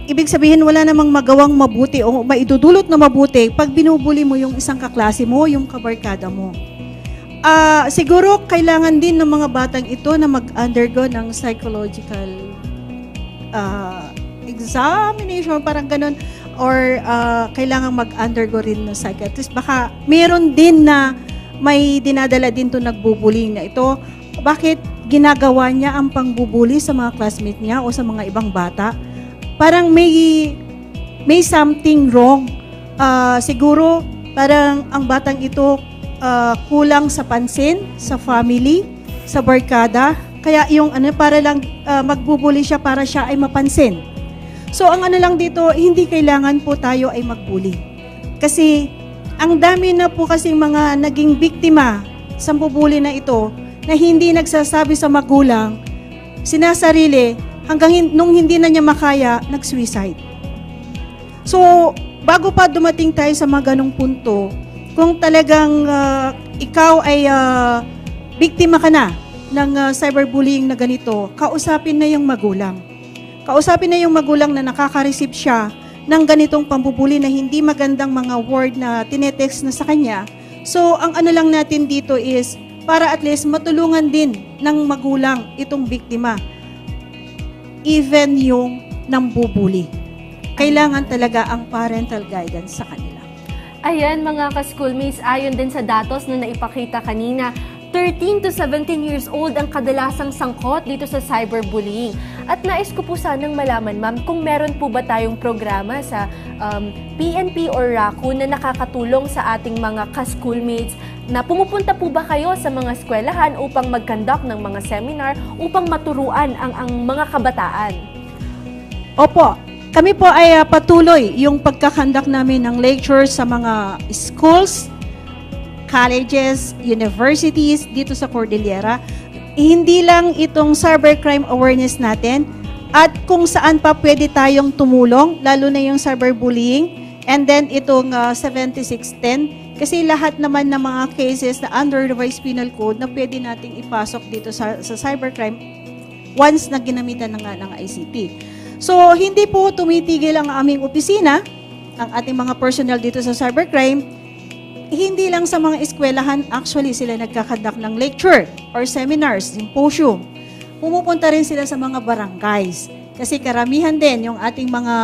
Ibig sabihin, wala namang magawang mabuti o maidudulot na mabuti pag binubuli mo yung isang kaklase mo, yung kabarkada mo. Siguro, kailangan din ng mga batang ito na mag-undergo ng psychological examination, parang ganun, or kailangan mag-undergo rin ng psychiatrist. Baka meron din na may dinadala din to nagbubullying na ito. Bakit ginagawa niya ang pangbubuli sa mga classmate niya o sa mga ibang bata? Parang may something wrong. Siguro parang ang batang ito kulang sa pansin, sa family, sa barkada. Kaya yung para lang magbubuli siya para siya ay mapansin. So ang lang dito, hindi kailangan po tayo ay magbuli. Kasi ang dami na po kasing mga naging biktima sa bubuli na ito na hindi nagsasabi sa magulang, sinasarili, hanggang nung hindi na niya makaya, nag-suicide. So, bago pa dumating tayo sa mga ganong punto, kung talagang ikaw ay biktima ka na ng cyberbullying na ganito, kausapin na yung magulang. Kausapin na yung magulang na nakaka-receive siya ng ganitong pambubuli na hindi magandang mga word na tinetext na sa kanya. So, ang lang natin dito is para at least matulungan din ng magulang itong biktima. Even yung nambubuli. Kailangan talaga ang parental guidance sa kanila. Ayan mga ka-schoolmates, ayon din sa datos na naipakita kanina, 13 to 17 years old ang kadalasang sangkot dito sa cyberbullying. At nais ko po sanang malaman, ma'am, kung meron po ba tayong programa sa PNP or RACU na nakakatulong sa ating mga ka-schoolmates na pumupunta po ba kayo sa mga eskwelahan upang mag-conduct ng mga seminar upang maturuan ang mga kabataan? Opo, kami po ay patuloy yung pagkakandak namin ng lectures sa mga schools, colleges, universities dito sa Cordillera. Hindi lang itong cybercrime awareness natin at kung saan pa pwede tayong tumulong, lalo na yung cyberbullying, and then itong 7610, kasi lahat naman ng mga cases na under revised penal code na pwede nating ipasok dito sa cybercrime once na ginamitan ng ICT. So, hindi po tumitigil ang aming opisina, ang ating mga personnel dito sa cybercrime. Hindi lang sa mga eskwelahan, actually sila nagkakandak ng lecture or seminars, symposium. Pumupunta rin sila sa mga barangays. Kasi karamihan din yung ating mga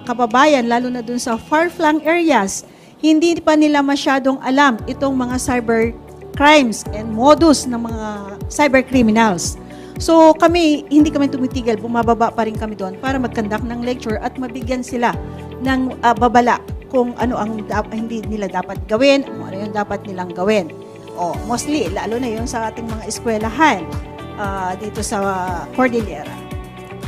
kababayan, lalo na dun sa far-flung areas, hindi pa nila masyadong alam itong mga cyber crimes and modus ng mga cyber criminals. So hindi kami tumitigil, bumababa pa rin kami doon para mag-conduct ng lecture at mabigyan sila ng babala kung ano ang hindi nila dapat gawin, kung ano yung dapat nilang gawin. Mostly, lalo na yung sa ating mga eskwelahan dito sa Cordillera.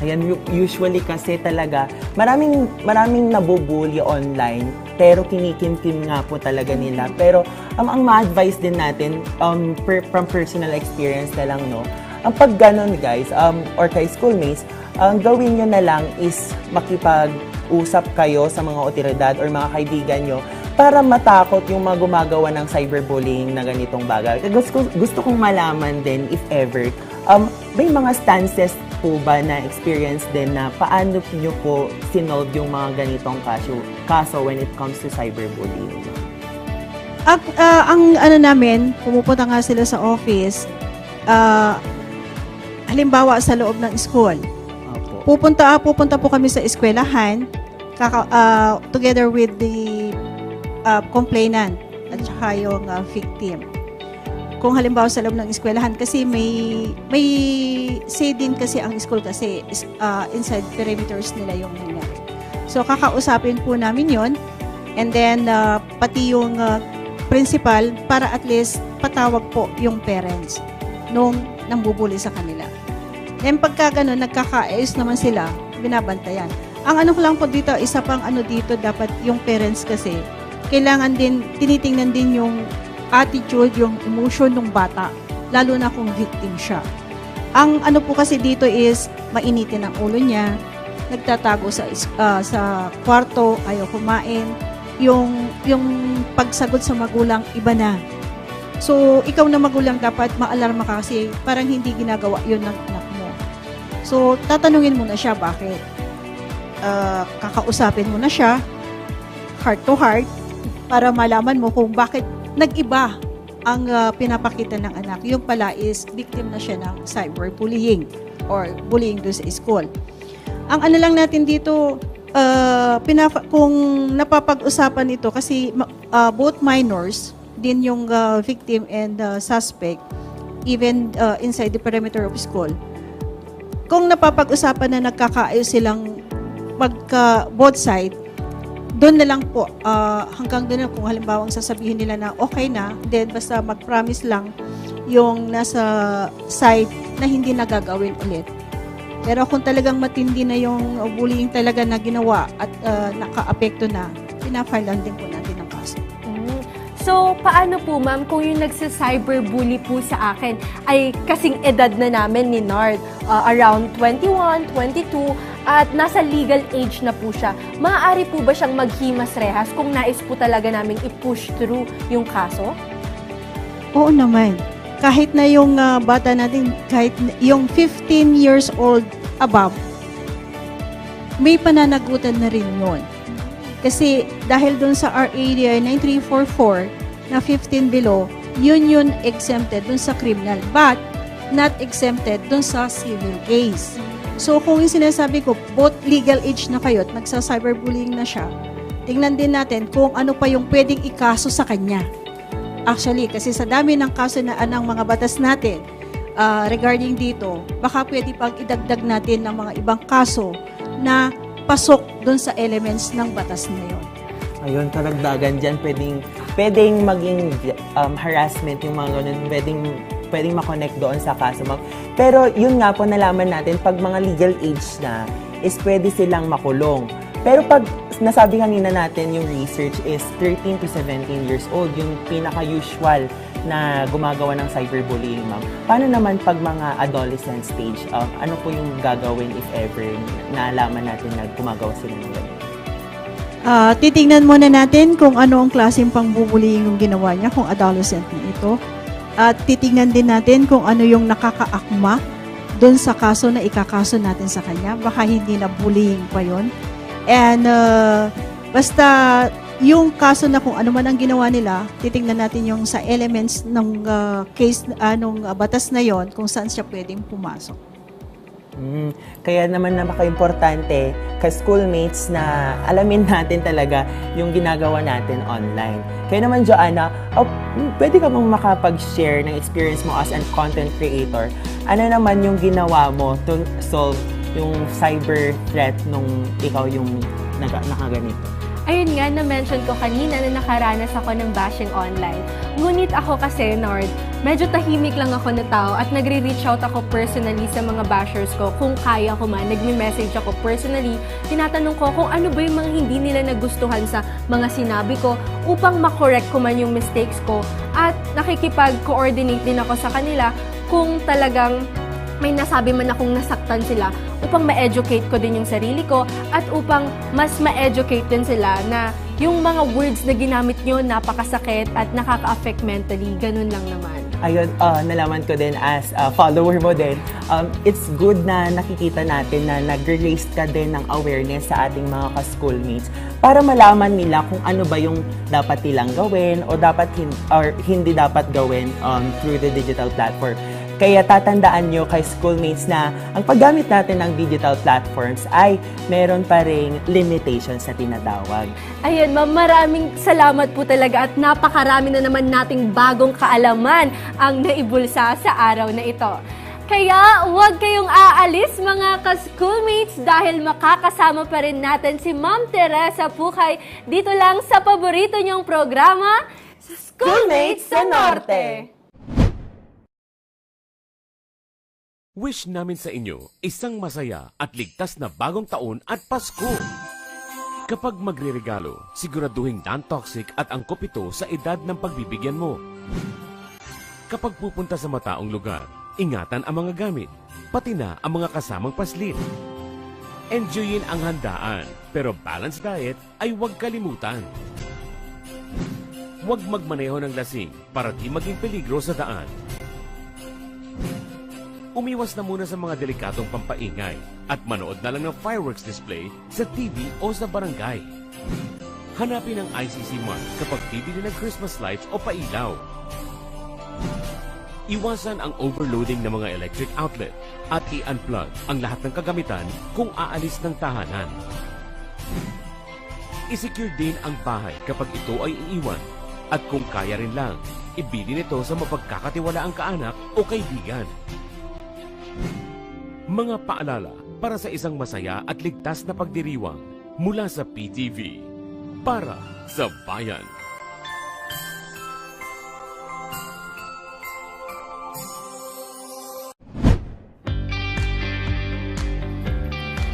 Ayan, usually kasi talaga, maraming nabubuli online, pero kinikimkim nga po talaga nila. Pero ang ma-advise din natin, from personal experience na lang, no, ang pag ganon guys, or kay schoolmates, ang gawin nyo na lang is makipag-usap kayo sa mga otoridad or mga kaibigan nyo para matakot yung mga gumagawa ng cyberbullying na ganitong bagay. Gusto kong malaman din, if ever, may mga stances po ba na experience din na paano nyo po sinolve yung mga ganitong kaso when it comes to cyberbullying? Ang namin, pumupunta nga sila sa office, halimbawa sa loob ng school. Pupunta po kami sa eskwelahan together with the complainant at saka yung victim. Kung halimbawa sa loob ng eskwelahan, kasi may say din kasi ang school kasi inside perimeters nila yung nangyari. So kakausapin po namin yon, and then pati yung principal para at least patawag po yung parents nung nambubuli sa kanila. Then pagka gano'n, nagkakaayos naman sila, binabantayan. Ang ko lang po dito, isa pang dito, dapat yung parents kasi, kailangan din, tinitingnan din yung attitude, yung emotion ng bata, lalo na kung victim siya. Ang po kasi dito is, mainitin ang ulo niya, nagtatago sa kwarto, ayaw kumain, yung pagsagot sa magulang, iba na. So, ikaw na magulang dapat maalarma ka kasi parang hindi ginagawa yun ng anak mo. So, tatanungin mo na siya bakit. Kakausapin mo na siya, heart to heart, para malaman mo kung bakit nag-iba ang pinapakita ng anak. Yung pala is victim na siya ng cyberbullying or bullying doon sa school. Ang ano lang natin dito, kung napapag-usapan ito, kasi both minors, din yung victim and suspect, even inside the perimeter of school, kung napapag-usapan na nagkakaayos silang both side, doon na lang po, hanggang doon na, kung halimbawa ang sasabihin nila na okay na, then basta mag-promise lang yung nasa side na hindi nagagawin ulit. Pero kung talagang matindi na yung bullying talaga na ginawa at naka-apekto na, pinafile lang din po natin ang kaso. So, paano po ma'am kung yung nagsa-cyberbully po sa akin ay kasing edad na namin ni Nard, around 21, 22, at nasa legal age na po siya. Maaari po ba siyang maghimas rehas kung nais po talaga naming i-push through yung kaso? Oo naman. Kahit na yung bata natin, kahit yung 15 years old above, may pananagutan na rin yun. Kasi dahil dun sa RA 9344 na 15 below, yun exempted dun sa criminal, but not exempted dun sa civil case. So kung yung sinasabi ko, both legal age na kayo at nagsa-cyberbullying na siya, tingnan din natin kung ano pa yung pwedeng ikaso sa kanya. Actually, kasi sa dami ng kaso na ng mga batas natin regarding dito, baka pwede pang idagdag natin ng mga ibang kaso na pasok doon sa elements ng batas na yun. Ayun, karagdagan dyan, pwedeng maging harassment yung mga ganun, pwedeng makonect doon sa kaso. Pero yun nga po, nalaman natin, pag mga legal age na, is pwede silang makulong. Pero pag nasabi kanina natin, yung research is 13 to 17 years old, yung pinaka-usual na gumagawa ng cyberbullying, ma'am. Paano naman pag mga adolescent stage, ano po yung gagawin if ever naalaman natin na gumagawa sila ng ganyan? Titingnan muna natin kung ano ang klaseng pangbubullying yung ginawa niya, kung adolescent na ito. At titingnan din natin kung ano yung nakakaakma doon sa kaso na ikakaso natin sa kanya. Baka hindi na bullying pa yon. And basta yung kaso na kung ano man ang ginawa nila, titingnan natin yung sa elements ng case, nung batas na yon, kung saan siya pwedeng pumasok. Kaya naman napaka-importante ka-schoolmates na alamin natin talaga yung ginagawa natin online. Kaya naman, Joanna, pwede ka bang makapag-share ng experience mo as a content creator? Ano naman yung ginawa mo to solve yung cyber threat nung ikaw yung nakaganito? Ayun nga, na-mention ko kanina na nakaranas ako ng bashing online. Ngunit ako kasi, Nord, medyo tahimik lang ako na tao at nagre-reach out ako personally sa mga bashers ko kung kaya ko man. Nagme-message ako personally, tinatanong ko kung ano ba yung mga hindi nila nagustuhan sa mga sinabi ko upang makorek ko man yung mistakes ko. At nakikipag-coordinate din ako sa kanila kung talagang may nasabi man akong nasaktan sila upang ma-educate ko din yung sarili ko at upang mas ma-educate din sila na yung mga words na ginamit nyo napakasakit at nakaka-affect mentally. Ganun lang naman. Ayun, nalaman ko din as a follower mo din, it's good na nakikita natin na nag-raise ka din ng awareness sa ating mga ka-schoolmates para malaman nila kung ano ba yung dapat nilang gawin o dapat hindi dapat gawin through the digital platform. Kaya tatandaan nyo kay schoolmates na ang paggamit natin ng digital platforms ay meron pa ring limitations na tinatawag. Ayun, ma'am, maraming salamat po talaga at napakarami na naman nating bagong kaalaman ang naibulsa sa araw na ito. Kaya huwag kayong aalis mga ka-schoolmates dahil makakasama pa rin natin si Ma'am Teresa Pucay dito lang sa paborito niyong programa, Schoolmates sa Norte. Wish namin sa inyo isang masaya at ligtas na bagong taon at Pasko. Kapag magre-regalo, siguraduhin non-toxic at angkop ito sa edad ng pagbibigyan mo. Kapag pupunta sa mataong lugar, ingatan ang mga gamit, pati na ang mga kasamang paslit. Enjoyin ang handaan, pero balanced diet ay huwag kalimutan. Huwag magmaneho ng lasing para di maging peligro sa daan. Umiwas na muna sa mga delikatong pampaingay at manood na lang ng fireworks display sa TV o sa barangay. Hanapin ang ICC mark kapag bibili ng Christmas lights o pailaw. Iwasan ang overloading ng mga electric outlet at i-unplug ang lahat ng kagamitan kung aalis ng tahanan. I-secure din ang bahay kapag ito ay iiwan at kung kaya rin lang, ibilin ito sa mapagkakatiwalaang kaanak o kaibigan. Mga paalala para sa isang masaya at ligtas na pagdiriwang mula sa PTV para sa bayan.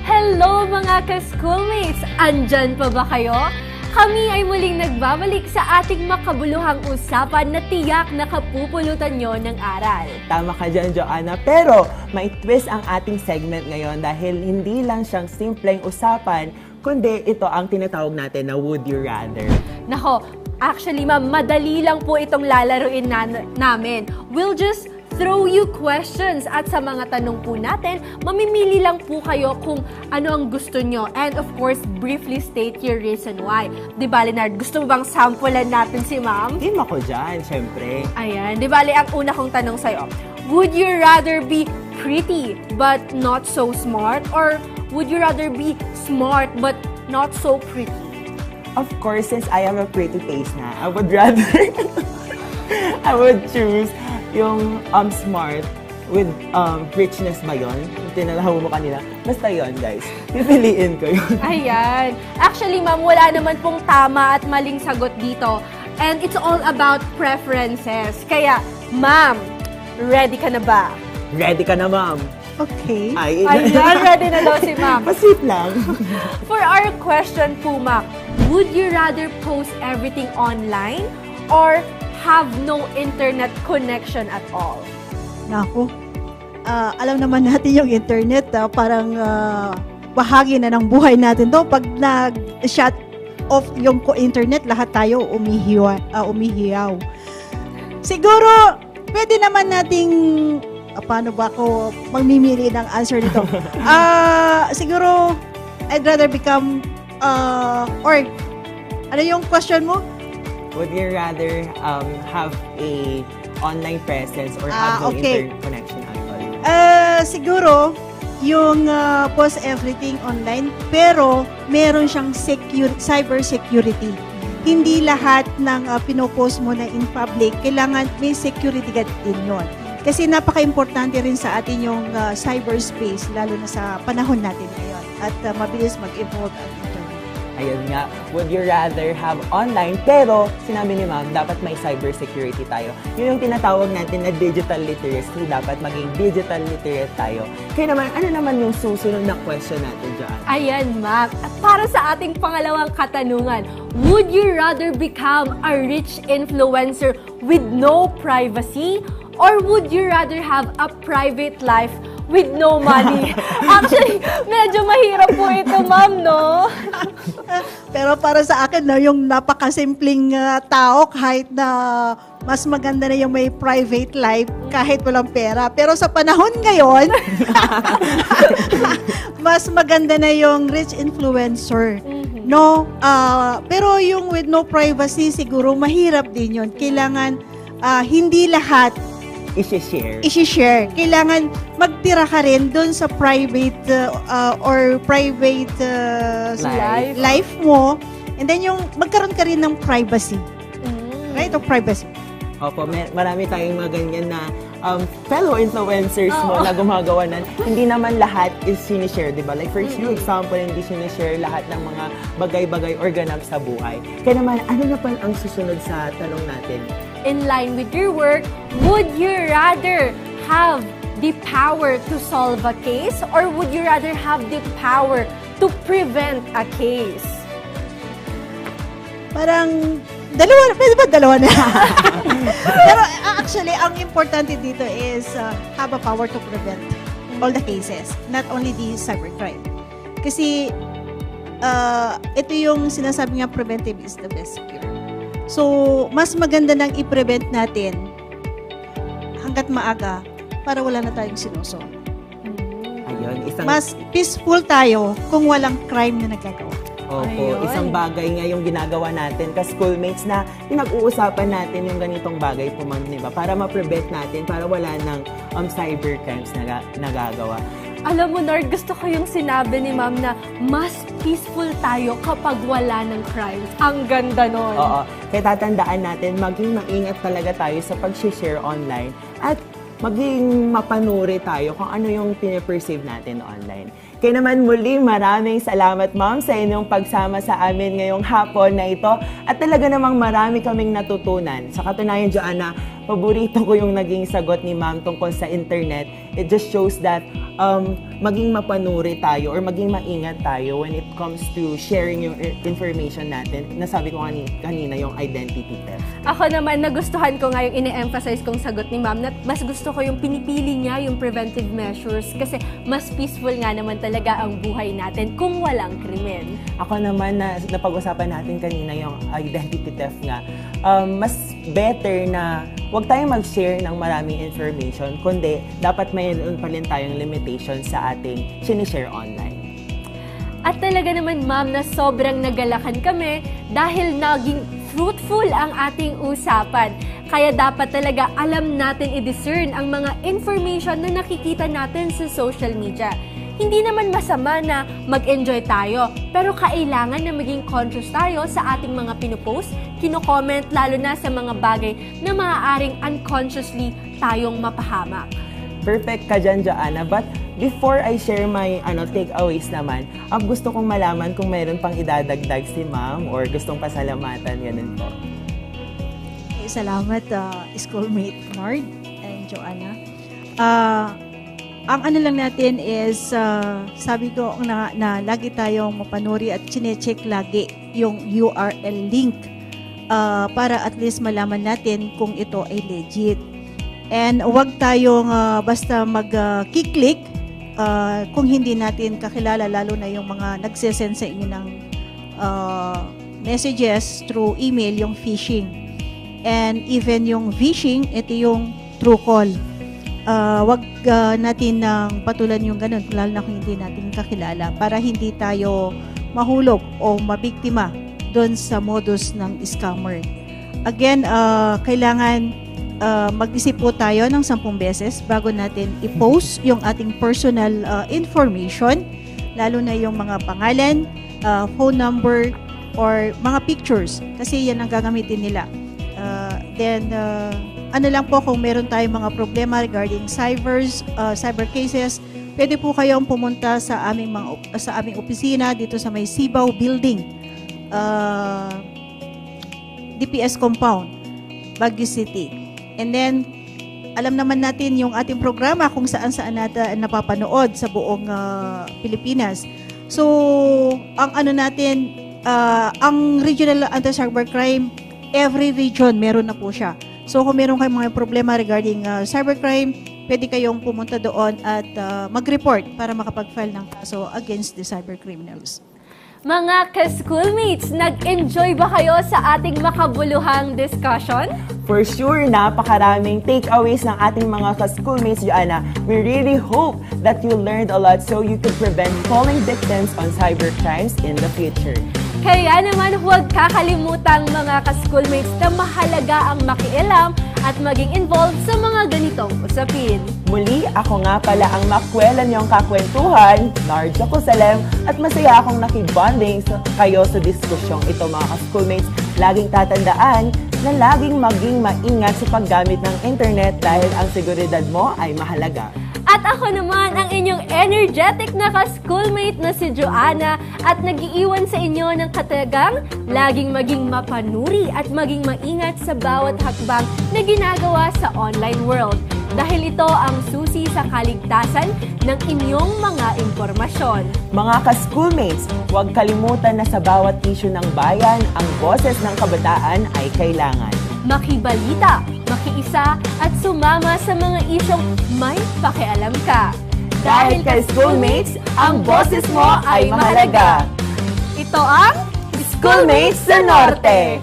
Hello mga ka-schoolmates! Andyan pa ba kayo? Kami ay muling nagbabalik sa ating makabuluhang usapan na tiyak na kapupulutan nyo ng aral. Tama ka dyan, Joanna. Pero may twist ang ating segment ngayon dahil hindi lang siyang simpleng usapan, kundi ito ang tinatawag natin na Would You Rather. Nako, actually ma'am, madali lang po itong lalaruin namin. We'll just throw you questions at sa mga tanong po natin, mamimili lang po kayo kung ano ang gusto nyo. And of course, briefly state your reason why. Di ba, Leonard, gusto mo bang sampulan natin si ma'am? Team ako dyan, syempre. Ayan, di ba, ang una kong tanong sa'yo, would you rather be pretty but not so smart? Or would you rather be smart but not so pretty? Of course, since I have a pretty face na, I would rather, I would choose yung smart with richness ba yun? Tinalahaw mo kanina. Basta yun, guys. Pipiliin ko yun. Ayan. Actually, ma'am, wala naman pong tama at maling sagot dito. And it's all about preferences. Kaya, ma'am, ready ka na ba? Ready ka na, ma'am? Okay. Ayan, ready na daw si ma'am. Pasweet lang. For our question po, ma'am, would you rather post everything online or have no internet connection at all? Naku, alam naman natin yung internet, parang bahagi na ng buhay natin to. Pag nag-shut off yung internet, lahat tayo umihiyaw. Siguro, pwede naman nating, paano ba ako magmimili ng answer nito? Siguro, I'd rather become, or, ano yung question mo? Would you rather have a online presence or have no okay. internet connection at all? Siguro, yung post everything online, pero meron siyang cyber security. Hindi lahat ng pinopost mo na in public, kailangan may security guard din yun. Kasi napaka-importante rin sa atin yung cyberspace, lalo na sa panahon natin ngayon. At mabilis mag-evolve ang internet. Ayun nga, would you rather have online, pero sinabi ni ma'am, dapat may cybersecurity tayo. Yun yung tinatawag natin na digital literacy. Dapat maging digital literate tayo. Kaya naman, ano naman yung susunod na question natin dyan? Ayan, ma'am. At para sa ating pangalawang katanungan, would you rather become a rich influencer with no privacy? Or would you rather have a private life with no money? Actually, medyo mahirap po ito, ma'am, no? Pero para sa akin, no, yung napakasimpleng tao, kahit na mas maganda na yung may private life, kahit walang pera. Pero sa panahon ngayon, mas maganda na yung rich influencer. No? Pero yung with no privacy, siguro mahirap din yun. Kailangan hindi lahat i-share. Kailangan magtira ka rin doon sa private life mo. And then yung magkaroon ka rin ng privacy. Right? O privacy. Opo, marami tayong mga ganyan na fellow influencers mo na gumagawa na hindi naman lahat is sinishare, di ba? Like for example, hindi sinishare lahat ng mga bagay-bagay or ganap sa buhay. Kaya naman, ano na pa ang susunod sa tanong natin? In line with your work, would you rather have the power to solve a case or would you rather have the power to prevent a case? Parang pwede ba dalawa na? Pero actually, ang importante dito is have a power to prevent all the cases, not only the cybercrime. Kasi ito yung sinasabi nga, preventive is the best cure. So, mas maganda nang i-prevent natin hanggat maaga para wala na tayong sinusunod. Ayun, Mas peaceful tayo kung walang crime na nagagawa. Opo, Ayun. isang bagay nga yung ginagawa natin ka-schoolmates na pinag-uusapan natin yung ganitong bagay po, ma'am, di ba? Para ma-prevent natin, para wala ng cybercrimes na nagagawa. Alam mo, Nord, gusto ko yung sinabi ni Ma'am na mas peaceful tayo kapag wala ng crimes. Ang ganda nun. Oo. Kaya tatandaan natin, maging maingat talaga tayo sa pag-share online at maging mapanuri tayo kung ano yung piniperceive natin online. Kaya naman muli, maraming salamat, Ma'am, sa inyong pagsama sa amin ngayong hapon na ito. At talaga namang marami kaming natutunan. Sa katunayan, Joanna, paborito ko yung naging sagot ni Ma'am tungkol sa internet. It just shows that maging mapanuri tayo or maging maingat tayo when it comes to sharing yung information natin. Nasabi ko kanina yung identity theft. Ako naman, nagustuhan ko nga yung ine-emphasize kong sagot ni Ma'am na mas gusto ko yung pinipili niya yung preventive measures kasi mas peaceful nga naman talaga ang buhay natin kung walang krimen. Ako naman, na napag-usapan natin kanina yung identity theft nga, mas better na huwag tayong mag-share ng maraming information, kundi dapat mayroon pa rin tayong limitation sa ating sinishare online. At talaga naman, Ma'am, na sobrang nagalakan kami dahil naging fruitful ang ating usapan. Kaya dapat talaga alam natin i-discern ang mga information na nakikita natin sa social media. Hindi naman masama na mag-enjoy tayo, pero kailangan na maging conscious tayo sa ating mga pinupost, kino-comment, lalo na sa mga bagay na maaaring unconsciously tayong mapahamak. Perfect ka dyan, Joanna. But before I share my takeaways naman, gusto kong malaman kung mayroon pang idadagdag si Ma'am or gustong pasalamatan, ganun po. Salamat, schoolmate Nord and Joanna. Ang ano lang natin is, sabi ko na lagi tayong mapanuri at chinecheck lagi yung URL link para at least malaman natin kung ito ay legit. And huwag tayong basta mag-click kung hindi natin kakilala, lalo na yung mga nagsesend sa inyo ng messages through email, yung phishing. And even yung phishing, ito yung true call. Wag natin nang patulan yung ganun, lalo na kung hindi natin kakilala, para hindi tayo mahulog o mabiktima doon sa modus ng scammer. Again, kailangan mag-isip po tayo ng 10 beses bago natin i-post yung ating personal information, lalo na yung mga pangalan, phone number, or mga pictures, kasi yan ang gagamitin nila. Then, ano lang po, kung meron tayong mga problema regarding cyber cases, pwede po kayong pumunta sa aming opisina dito sa may Sibaw Building, DPS Compound, Baguio City. And then, alam naman natin yung ating programa kung saan-saan natin napapanood sa buong Pilipinas. So, ang ano natin, ang Regional Anti-Cybercrime, every region meron na po siya. So, kung meron kayong mga problema regarding cybercrime, pwede kayong pumunta doon at mag-report para makapag-file ng kaso against the cybercriminals. Mga ka-schoolmates, nag-enjoy ba kayo sa ating makabuluhang discussion? For sure, napakaraming takeaways ng ating mga ka-schoolmates, Joanna. We really hope that you learned a lot so you could prevent falling victims on cybercrimes in the future. Kaya naman huwag kakalimutang mga ka-schoolmates na mahalaga ang makialam at maging involved sa mga ganitong usapin. Muli, ako nga pala ang makwela niyong kakwentuhan, Narja Cosalem, at masaya akong nakibonding kayo sa diskusyong ito, mga ka-schoolmates. Laging tatandaan na laging maging maingat sa paggamit ng internet dahil ang seguridad mo ay mahalaga. At ako naman ang inyong energetic na ka-schoolmate na si Joanna at nag-iiwan sa inyo ng katagang laging maging mapanuri at maging maingat sa bawat hakbang na ginagawa sa online world. Dahil ito ang susi sa kaligtasan ng inyong mga impormasyon. Mga ka-schoolmates, huwag kalimutan na sa bawat issue ng bayan, ang boses ng kabataan ay kailangan. Makibalita, makiisa at sumama sa mga isyong may pakialam ka. Dahil kay schoolmates, ang boses mo ay mahalaga. Ito ang Schoolmates sa Norte!